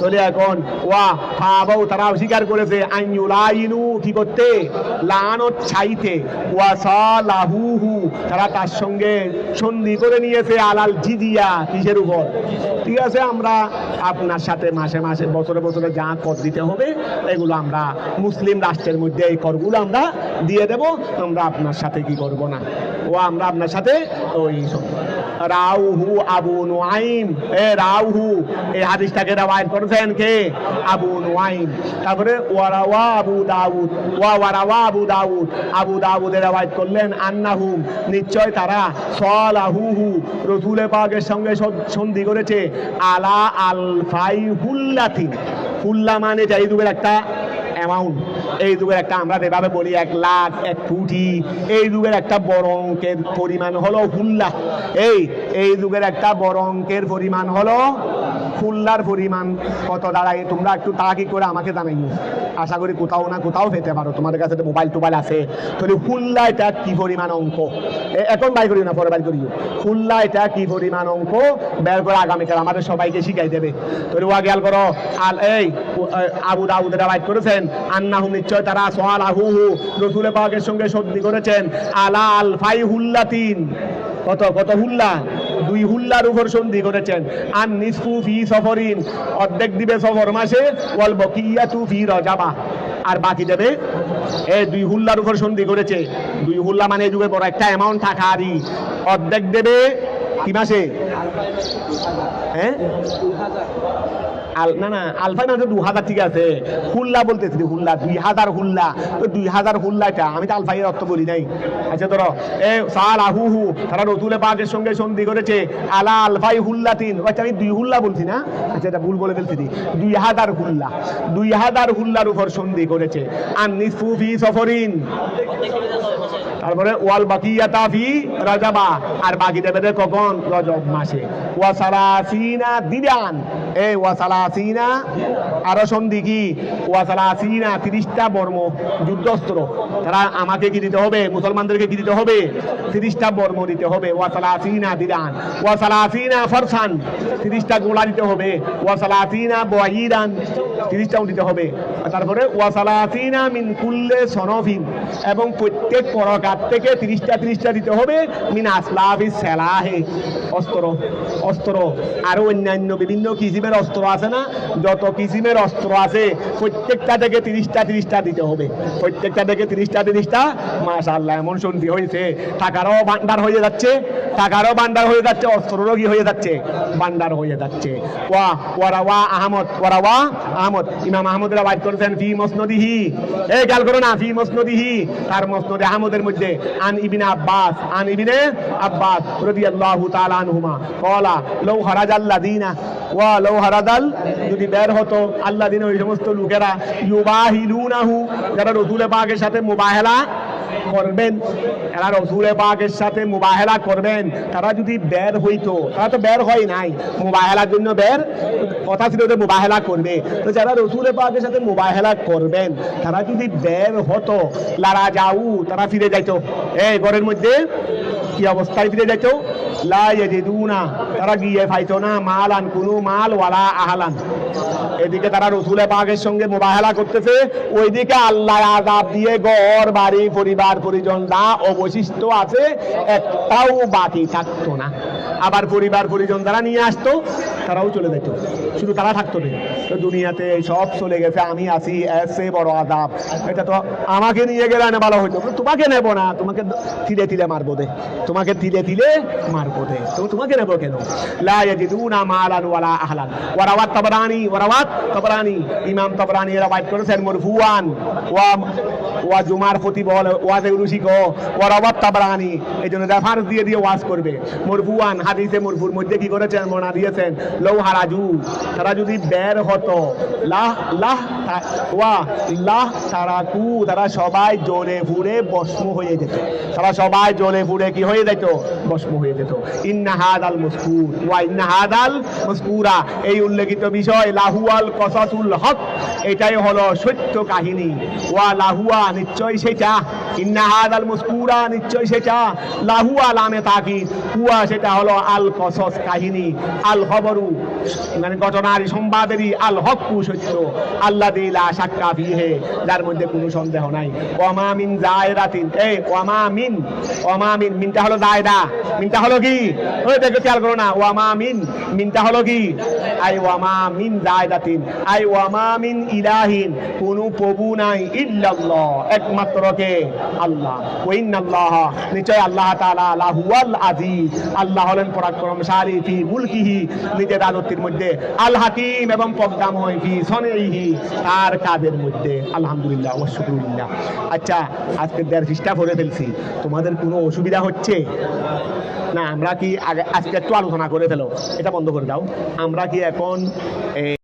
চলে। এখন ওয়া ফাবাউ, তারা অস্বীকার করেছে। আইউলাইনু, কি করতে? লানত ছাইতে। ওয়া সালাহুহু, তারা তার সঙ্গে সন্ধি করে নিয়েছে। আলাল জিজিয়া, কিসের উপর? ঠিক আছে, আমরা আপনার সাথে মাসে মাসে বছরে বছরে যা কর দিতে হবে, এগুলো আমরা মুসলিম রাষ্ট্রের মধ্যে এই করগুলো আমরা দিয়ে দেব, আমরা আপনার সাথে কি করব না, আমরা আপনার সাথে ওই রাউহু আবু নুআইম, রাউহু, এই হাদিসটাকে রাওয়ায়াত করেছেন কে? Abu Nuaim. তারপরে ওয়ারাওয়া আবু দাউদ, আবু দাউদের রাওয়ায়াত করলেন আন্নাহুম, নিশ্চয় তারা সালাহুহু, রাসূল পাকের সঙ্গে সন্ধি করেছে। আলা আলফাই হুল্লাতিন, হুল্লা মানে এই যুগের একটা অ্যামাউন্ট, এই যুগের একটা, আমরা যেভাবে বলি 1 লাখ 1 কোটি, এই যুগের একটা বড় অঙ্কের পরিমাণ হলো হুল্লা। এই যুগের একটা বড় অঙ্কের পরিমাণ হলো খুল্লার পরিমাণ কত দাঁড়ায় তোমরা একটু তাকি করে আমাকে জানাইও। আশা করি কোথাও না কোথাও পেতে পারো, তোমাদের কাছে তো মোবাইল টোবাইল আছে। তাহলে খুল্লা এটা কি পরিমাণ অঙ্ক, এখন বাই করিও না, পরে বাই করিও। খুল্লা এটা কি পরিমাণ অঙ্ক বের করে আগামীকাল আমাদের সবাইকে শিখাই দেবে। তাহলে ওয়া খেয়াল করো, এই আবু দাউদ রাওয়ায়াত করেছেন আন্নাহু নিশ্চয় তারা সালাহু রাসূল পাকের সঙ্গে সন্ধি করেছেন আলা আলফাই হুল্লাতিন, কত কত হুল্লা, 2 হুল্লার উপর সন্ধি করেছেন। আর নিসফু ফি সফরিন, অর্ধেক দিবে সফর মাসে, ওয়াল বাকিয়াতু ফি রজাবা, আর বাকি দেবে এই 2 হুল্লার উপর সন্ধি করেছে। 2 হুল্লা মানে এই যুগে বড় একটা অ্যামাউন্ট টাকারই, অর্ধেক দেবে কি মাসে? হ্যাঁ না না আলফাই মানে 2000, ঠিক আছে, হুল্লা বলতেছি, হুল্লা 2000 হুল্লা, তো 2000 হুল্লাটা আমি তো আলফাইয়ের অর্থ বলি নাই। আচ্ছা ধরো সালাহুহু তারা রাসূল পাকের সঙ্গে সন্ধি করেছে আলা আলফাই হুল্লাতিন, আচ্ছা আমি 2 হুল্লা বলছি না, আচ্ছা এটা ভুল বলে ফেলছি, 2000 হুল্লা, 2000 হুল্লার উপর সন্ধি করেছে। আর নিসফু ফি সফরিন, তারপরে ওয়াল বাকিয়াতা ফি রজাবা, আর বাকি দেবে কখন? রজব মাসে। ওয়া সালাসিনা দিদান, এই ওয়া সালাসিনা আরো সন্ধি কি? ওয়া সালাসিনা 30টা বর্ম যুদ্ধস্ত্র, তারা আমাকে কি দিতে হবে? মুসলমানদেরকে কি দিতে হবে? 30টা বর্ম দিতে হবে। ওয়া সালাসিনা দিদান, ওয়া সালাসিনা ফারসান, 30টা গোলা দিতে হবে। ওয়া সালাসিনা বাঈরান, 30টাও দিতে হবে। তারপরে ওয়া সালাসিনা মিন কুল্লি সনফিন, এবং প্রত্যেক পরকাত থেকে 30টা দিতে হবে। মিন আসলাফিস সালাহে, অস্ত্র অস্ত্র আরো অন্যান্য বিভিন্ন কিসিমের অস্ত্র আছে না, যত কিসিমের অস্ত্র আছে প্রত্যেকটা থেকে 30টা দিতে হবে, প্রত্যেকটা থেকে 30টা। মাশাআল্লাহ, এমন সন্ধি হয়েছে, টাকারও ভান্ডার হয়ে যাচ্ছে, টাকারও ভান্ডার হয়ে যাচ্ছে, অস্ত্ররও কি হয়ে যাচ্ছে? ভান্ডার হয়ে যাচ্ছে। ওয়ারাওয়া আহমদ, ইমাম আহমদ রাওয়ায়াত করেছেন ফি মুসনাদিহি, এই খেয়াল করো না, ফি মুসনাদিহি, তার মুসনাদ আহমদের মধ্যে আন ইবনে আব্বাস রাদিয়াল্লাহু তাআলা আনহুমা ক্বালা লাউ হারাজাল্লাযিনা ওয়া লাউ হারাদাল, যদি বের হতো আল্লাযিনা, ওই সমস্ত লোকেরা, ইউবাহিলুনাহু, যারা রাসূল পাকের সাথে মুবাহালা করবেন, এরা রাসূল পাকের সাথে মুবাহালা করবেন, তারা যদি বের হইতো, তারা তো বের হয় নাই, মুবাহালার জন্য বের কথা ছিল যে মুবাহালা করবে, তো যারা রাসূল পাকের সাথে মুবাহালা করবেন তারা যদি বের হতো, লারা যাও, তারা ফিরে যাইতো, এই ঘরের মধ্যে কি অবস্থায় ফিরে যাইতো? লা ইয়াজিদুনা, তারা গিয়ে পাইতো না মালান, কোনো মাল, ওয়ালা আহলান। এদিকে তারা রাসূল পাকের সঙ্গে মুবাহালা করতেছে, ওইদিকে আল্লাহ আযাব দিয়ে ঘর বাড়ি পরিবার পরিজন যা অবশিষ্ট আছে একটাও বাকি থাকতো না। আবার পরিবার পরিজন যারা নিয়ে আসতো তারাও চলে যেত, শুধু তারা থাকতো না। তো দুনিয়াতে সব চলে গেছে, আমি আছি, এসে বড় আযাব। এটা তো আমাকে নিয়ে গেলে না ভালো হইতো, তোমাকে নেবো না, তোমাকে তিলে তিলে মারবো দে, তোমাকে তিলে তিলে মারবো দে, তো তোমাকে নেবো কেন? লা ইয়াজিদুনা মালান ওয়ালা আহলান। ওয়ারাওয়াত তাবরানী, ইমাম তাবরানী রাওয়ায়াত করেছেন মারফুআন, ওয়া জুমার খতিব ওয়াজে উরুশিক ওয়ারাওয়াত তাবরানী, এইজন্য রেফারেন্স দিয়ে ওয়াজ করবে। মারফুআন, হাদিসে মারফুর মধ্যে কি করেছেন? মনা দিয়েছেন লাউ হারাজু, তারা যদি বের হতো, তারাকু, তারা সবাই জ্বলে পুড়ে ভস্ম হয়ে যেত, তারা সবাই জ্বলে পুড়ে কি হয়ে যেত? ভস্ম হয়ে যেত। ইন্না হাদাল মাসকুর ওয়া ইন্না হাদাল মাসকুরা, এই উল্লেখিত বিষয়, লাহুয়াল কসাসুল হক, এটাই হলো সত্য কাহিনী। ওয়া লাহুয়া, নিশ্চয় সেটা, ইন্না হাদাল মাসকুরা, নিশ্চয় সেটা, লাহুয়া লামে তাকিদ, হুয়া সেটা হলো আল কসস কাহিনী, আল খবরু মানে ঘটনার সংবাদেরই, আল হকু সত্য, আল্লাযী লা শাক্কা ফীহি, যার মধ্যে কোনো সন্দেহ নাই। ওয়ামা মিন জায়রাতিন, এই ওয়ামা মিন, মিনটা হলো জায়দা, মিনটা হলো কি? ওই দেখো খেয়াল করো না, ওয়ামা মিন, মিনটা হলো কি? আই ওয়ামা মিন জায়দাতিন, আই ওয়ামা মিন ইলাহিন, কোনো প্রভু নাই, ইল্লাল্লাহ, একমাত্র কে? আল্লাহ। ওয়া ইন্নাল্লাহ, নিশ্চয় আল্লাহ তাআলা, লাহুয়াল আজিজ, আল্লাহ হলেন পরাক্রমশালী, ফি মুলকিহি, নিজের রাজত্বের মধ্যে, আল হাকিম, এবং প্রজ্ঞাময়, ফি সনিহি, তার কাজের মধ্যে। আলহামদুলিল্লাহ ওয়া শুকরুলিল্লাহ। আচ্ছা, আজকে 1.5 পৃষ্ঠা পড়ে ফেলছি, তোমাদের কোনো অসুবিধা হচ্ছে না? আমরা কি আজকে একটু আলোচনা করে ফেলো, এটা বন্ধ করে দাও। আমরা কি এখন